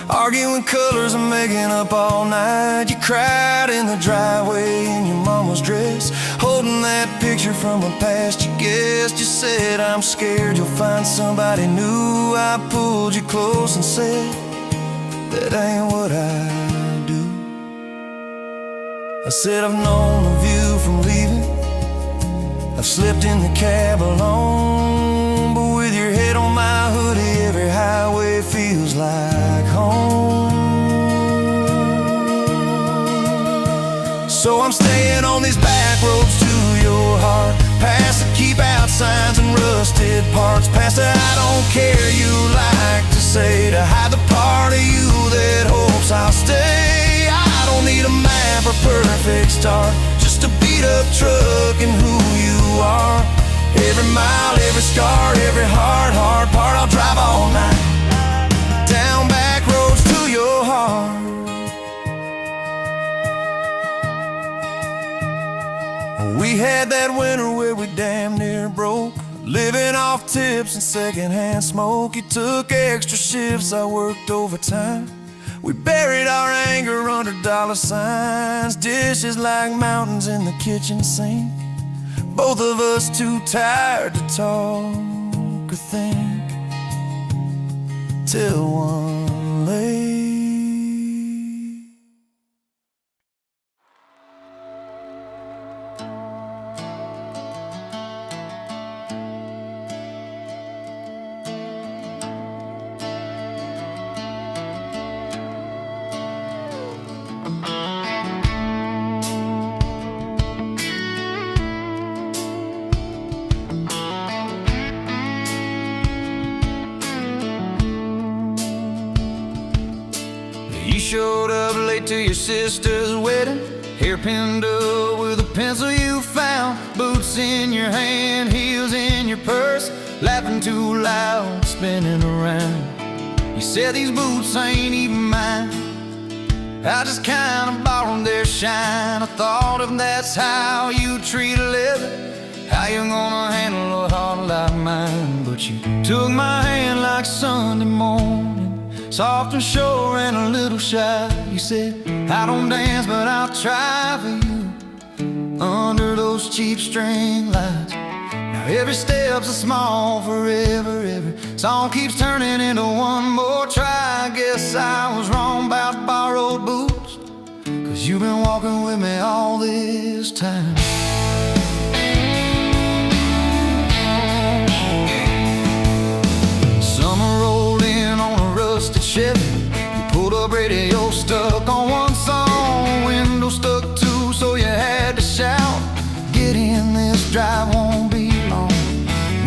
arguing colors and making up all night. You cried in the driveway in your mama's dress, holding that picture from a past you guessed. You said I'm scared you'll find somebody new. I pulled you close and said that ain't what I do. I said I've known the view from leaving, I've slept in the cab alone, but with your head on my hoodie, every highway feels like home. So I'm staying on these back roads to your heart, past the keep out signs and rusted parts, past the I don't care you like to say, to hide the part of you that hopes I'll stay. I don't need a map or perfect start, just a beat up truck and who you are. Every mile, every scar, every hard part, I'll drive all night down back roads to your heart. We had that winter where we damn near broke, living off tips and secondhand smoke. You took extra shifts, I worked overtime. We buried our anger under dollar signs, dishes like mountains in the kitchen sink. Both of us too tired to talk or think, till one late. You showed up late to your sister's wedding, hair pinned up with a pencil you found, boots in your hand, heels in your purse, laughing too loud, spinning around. You said these boots ain't even mine, I just kinda borrowed their shine. I thought if that's how you treat a living, how you gonna handle a heart like mine? But you took my hand like Sunday morning, soft and sure and a little shy. You said, I don't dance, but I'll try for you under those cheap string lights. Now every step's a small forever, every song keeps turning into one more try. I guess I was wrong about borrowed boots, 'cause you've been walking with me all this time. Summer rolled in on a rusted Chevy. You pulled up, radio stuck on one song, window stuck too, so you had to shout, get in, this drive won't be long.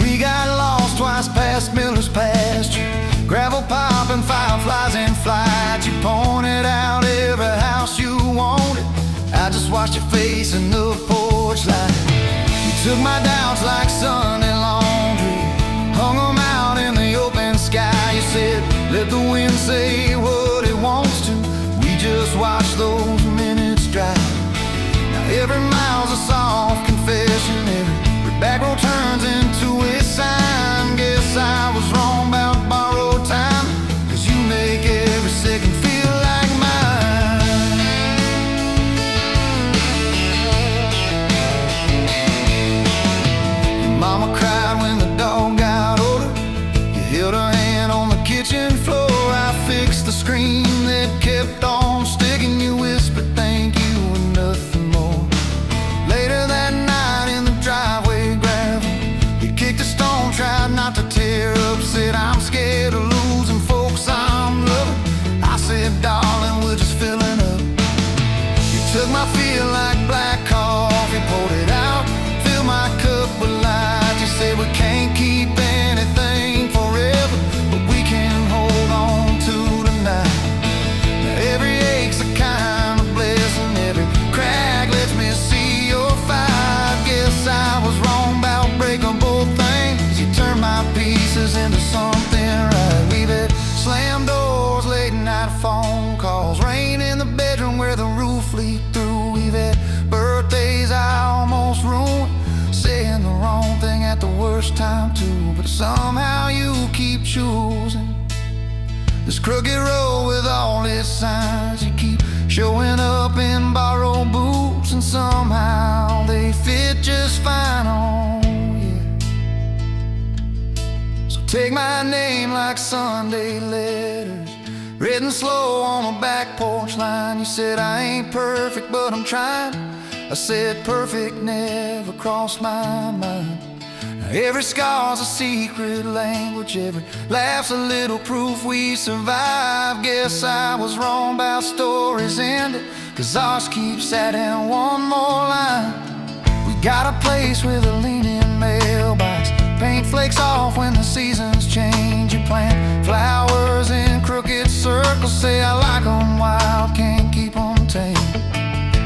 We got lost twice past Miller's pasture, gravel popping, fireflies in flight. You pointed out every house you wanted, I just watched your face in the porch light. You took my doubts like Sunday laundry, hung them out in the open sky. You said, let the wind say what it wants to, we just watch those minutes drive. Now every mile's a soft confession, every back road turns into a sign. Guess I was wrong about borrowed time, 'cause you make every second feel like mine. Your mama cried when the dog got older, you held her hand on the kitchen floor. I fixed the screen that kept on sticking, you whispered thank you and nothing more. Later that night in the driveway gravel, you kicked a stone, tried not to tear up, said I'm scared of losing folks I'm loving. I said darling, we're just filling up. You took my feel like black coffee, poured it out, filled my cup with light. You said we can't keep anything forever, but we can hold on to tonight. Now every ache's a kind of blessing, every crack lets me see your fight. Guess I was wrong about breaking both things, you turned my pieces into something right. We've had slam doors, late night phone calls, rain in the bedroom where the roof leaked through. We've had birthdays I almost ruined, saying the wrong thing at the worst time too. But somehow you keep choosing this crooked road with all its signs. You keep showing up in borrowed boots, and somehow they fit just fine on you. So take my name like Sunday letters, written slow on a back porch line. You said I ain't perfect, but I'm trying. I said perfect never crossed my mind. Now every scar's a secret language, every laugh's a little proof we survived. Guess I was wrong about stories ended, 'cause ours keeps adding one more line. We got a place with a leaning mailbox, paint flakes off when the seasons change. You plant flowers in crooked circles, say I like 'em wild, can't keep 'em tame.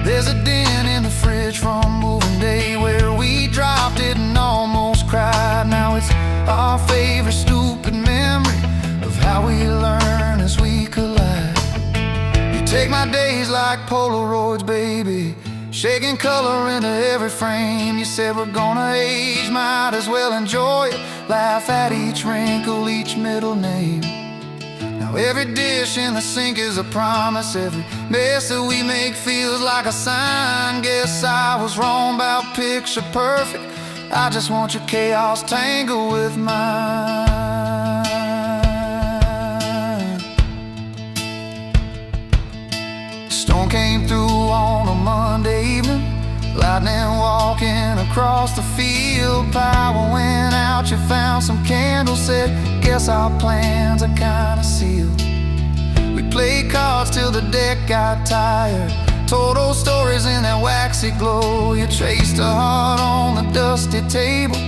There's a dent in the fridge from moving day where we dropped it and almost cried. Now it's our favorite stupid memory of how we learn as we collide. You take my days like Polaroids, baby, shaking color into every frame. You said we're gonna age, might as well enjoy it. Laugh at each wrinkle, each middle name. Now every dish in the sink is a promise. Every mess that we make feels like a sign. Guess I was wrong about picture perfect. I just want your chaos tangled with mine. Storm came through on a Monday evening, lightning walking across the field. Power went out, you found some candles, said, guess our plans are kinda sealed. We played cards till the deck got tired, told old stories in that waxy glow. You traced a heart on the dusty table,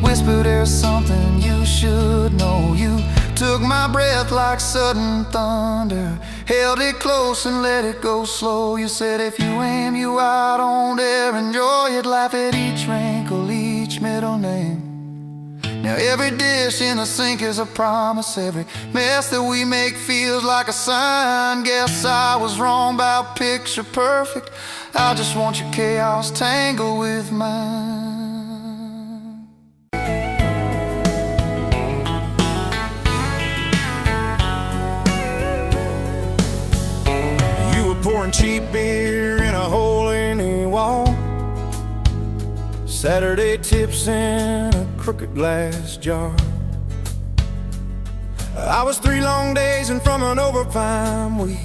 whispered there's something you should know. You took my breath like sudden thunder, held it close and let it go slow. You said if you aim, you out, don't dare enjoy it. Laugh at each wrinkle, each middle name. Now every dish in the sink is a promise. Every mess that we make feels like a sign. Guess I was wrong about picture perfect. I just want your chaos tangled with mine. Pouring cheap beer in a hole in the wall, Saturday tips in a crooked glass jar. I was 3 long days and from an overtime week,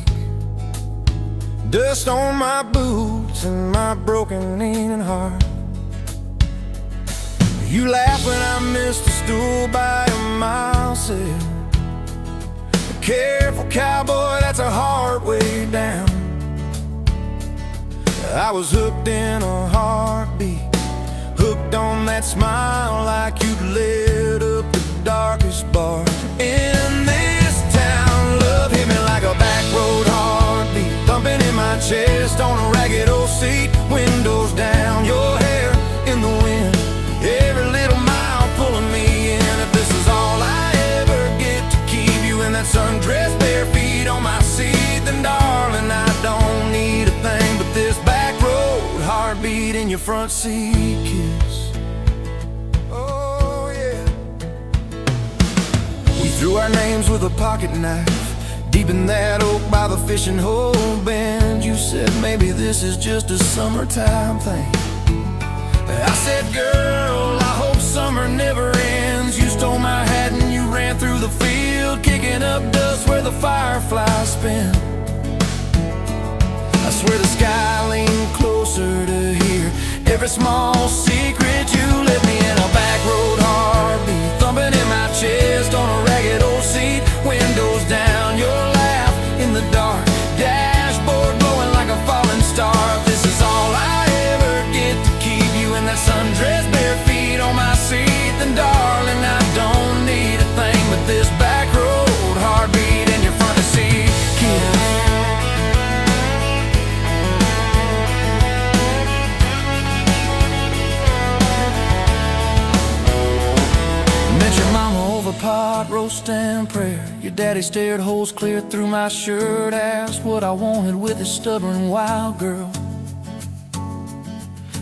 dust on my boots and my broken leaning heart. You laughed when I missed a stool by a mile, said, careful cowboy, that's a hard way down. I was hooked in a heartbeat, hooked on that smile, like you'd lit up the darkest bar in this town. Love hit me like a back road heartbeat, thumping in my chest on a ragged old seat. Windows down, your hair in the wind, every little mile pulling me in. If this is all I ever get to keep you in that sundress, bare feet on my seat, then darling, I don't need a thing but this back road heartbeat in your front seat kiss. Oh yeah. We threw our names with a pocket knife deep in that oak by the fishing hole bend. You said maybe this is just a summertime thing. I said, girl, I hope summer never ends. You stole my hat and you ran through the field, kicking up dust where the fireflies spin. I swear the sky leaned closer to hear every small secret. You let me in a back road heartbeat, thumping in my chest on a ragged old seat. Windows down, your laugh in the dark, dashboard glowing like a falling star. If this is all I ever get to keep you in that sundress, bare feet on my seat, then darling, I don't need a thing but this back road heartbeat in your front seat kiss. Pot roast and prayer, your daddy stared holes clear through my shirt, asked what I wanted with his stubborn wild girl.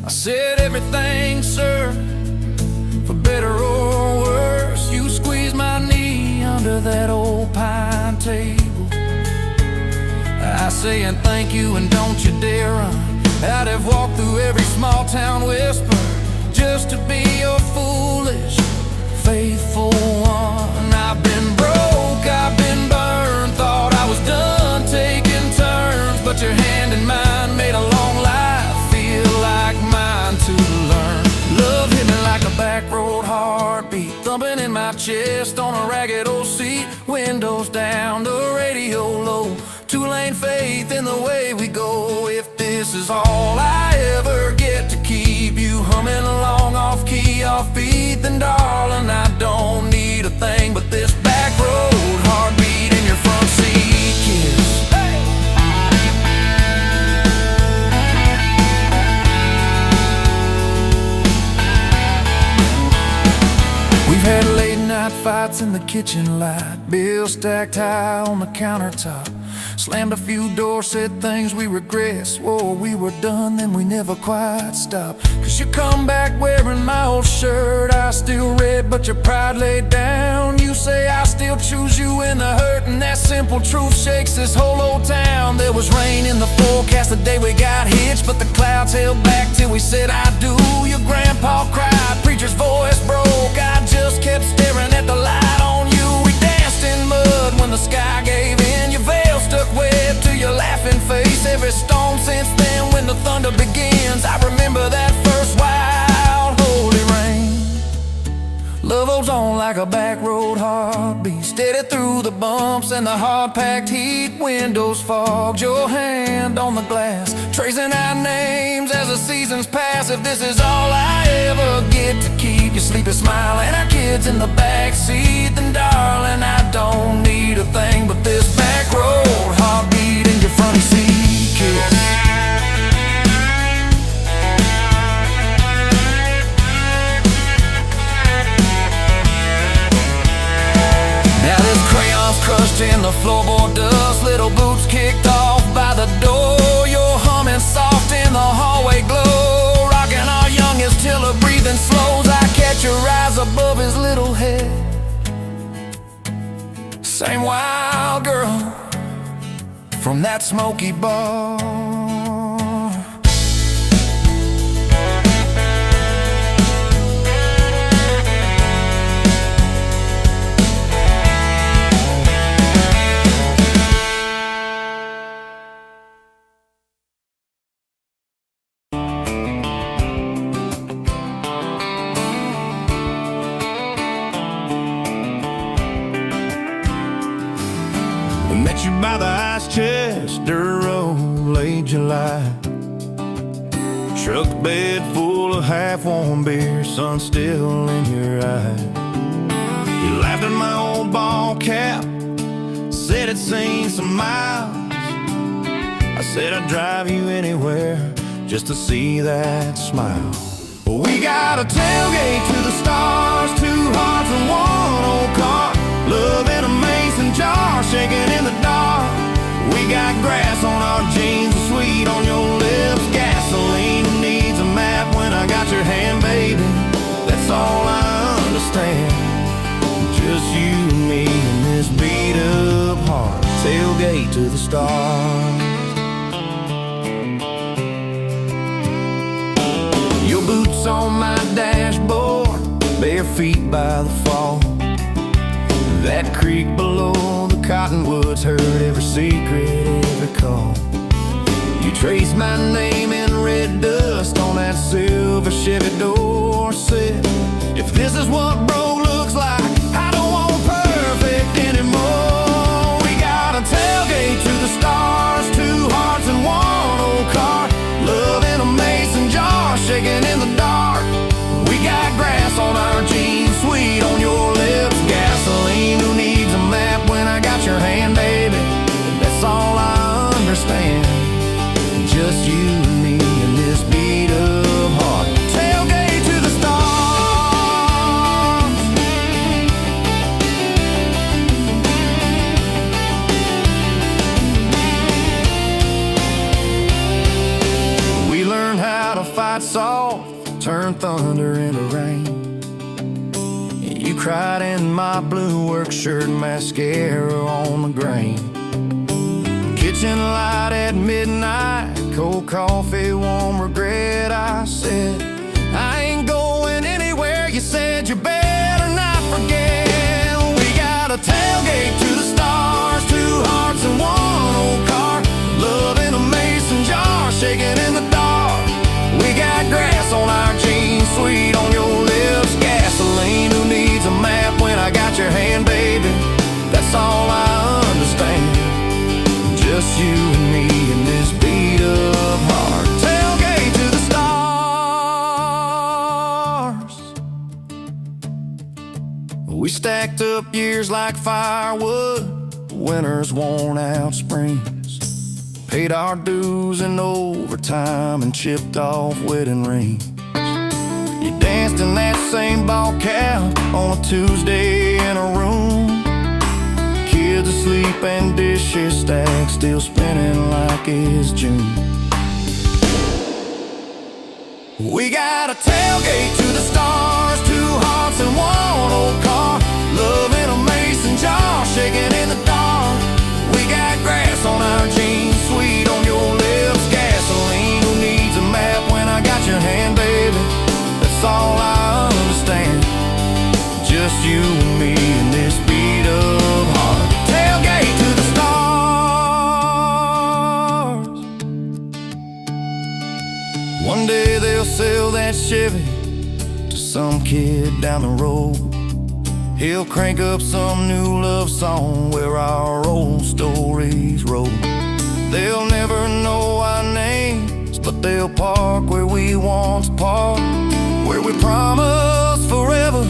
I said everything, sir, for better or worse. You squeezed my knee under that old pine table. I say and thank you and don't you dare run. I'd have walked through every small town whisper just to be your foolish faithful one. I've been broke, I've been burned, thought I was done taking turns, but your hand in mine made a long life feel like mine to learn. Love hit me like a back road heartbeat, thumping in my chest on a ragged old seat. Windows down, the radio low, 2-lane faith in the way we go. If this is all I ever get to keep you humming along off key, off beat, then darling, I don't need a thing but this back road heartbeat in your front seat kiss. Hey! We've had late night fights in the kitchen light, bills stacked high on the countertop, Slammed a few doors, said things we regret. Swore we were done, then we never quite stopped. Cause you come back wearing my old shirt I still read, but your pride laid down. You say I still choose you in the hurt, and that simple truth shakes this whole old town. There was rain in the forecast the day we got hitched, but the clouds held back till we said I do. Your grandpa cried, preacher's voice broke. I just kept staring at the light on you. We danced in mud when the sky gave in. Your veil stuck wet to your laughing face. Every storm since then when the thunder begins, I remember that first wild holy rain. Love holds on like a back road heartbeat, steady through the bumps and the hard-packed heat. Windows fogged, your hand on the glass, tracing out names as the seasons pass. If this is all I ever get to keep you sleeping, smiling, our kids in the backseat, then darling, I don't need a thing but this back road heartbeat and your front seat kiss. Crushed in the floorboard dust, little boots kicked off by the door. You're humming soft in the hallway glow, rocking our youngest till her breathing slows. I catch your eyes above his little head. Same wild girl from that smoky bar. Met you by the ice Chester Road, late July. Truck bed full of half-warm beer, sun still in your eye. You laughed at my old ball cap, said it'd seen some miles. I said I'd drive you anywhere just to see that smile. We got a tailgate to the stars, two hearts and one old car. Love in a mason jar, shaking in the dark. We got grass on our jeans, and sweet on your lips. Gasoline who needs a map when I got your hand, baby. That's all I understand. Just you and me and this beat up heart. Tailgate to the stars. Your boots on my dashboard, bare feet by the fall. That creek below the cottonwoods heard every secret, every call. You traced my name in red dust on that silver Chevy door. Said, if this is what bro looks like, I don't want perfect anymore. We got a tailgate to the stars, two hearts and one old car. Love in a mason jar, shaking in the dark. We got grass on our jeans, sweet on your lips. Gasoline who needs a map when I got your hand, baby. That's all I understand. Just you and me and this beat up heart. Tailgate to the stars. We learned how to fight soft, turn thunder into rain. You cried in my blue work shirt, mascara on the grain. Kitchen light at midnight, cold coffee, warm regret. I said, I ain't going anywhere. You said, you better not forget. We got a tailgate to the stars, two hearts and one old car. Love in a mason jar, shaking in the dark. We got grass on our jeans, sweet on your lips. Gasoline who needs a map when I got your hand, baby. That's all I understand. Just you and me and this beat up heart. Tailgate to the stars. We stacked up years like firewood, winters worn out springs. Paid our dues in overtime and chipped off wedding rings. You danced in that same ball cap on a Tuesday in a room. kids asleep and dishes stacked, still spinning like it's June. We got a tailgate to the stars, 2 hearts and 1 old car. Love in a mason jar, shaking in the dark. We got grass on our jeans, sweet on your lips, gasoline. Who needs a map when I got your hand, baby? That's all I understand. Just you and me in this beat of heart. Tailgate to the stars. One day they'll sell that Chevy to some kid down the road. He'll crank up some new love song where our old stories roll. They'll never know our names, but they'll park where we once parked, where we promised forever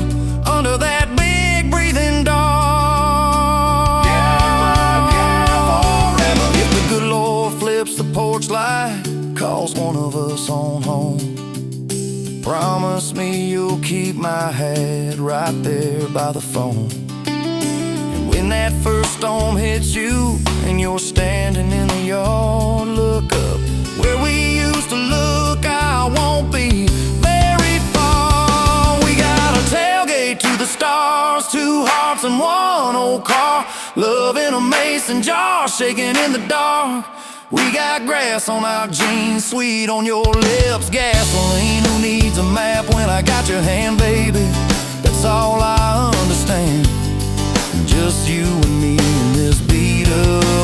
under that big breathing dog. Yeah, forever. If the good Lord flips the porch light, calls one of us on home, promise me you'll keep my hat right there by the phone. And when that first storm hits you and you're standing in the yard, look up where we used to look. I won't be very far. We got a tailgate to the stars, 2 hearts and 1 old car. Love in a mason jar, shaking in the dark. We got grass on our jeans, sweet on your lips, gasoline. Who needs a map when I got your hand, baby? That's all I understand. Just you and me in this beat up.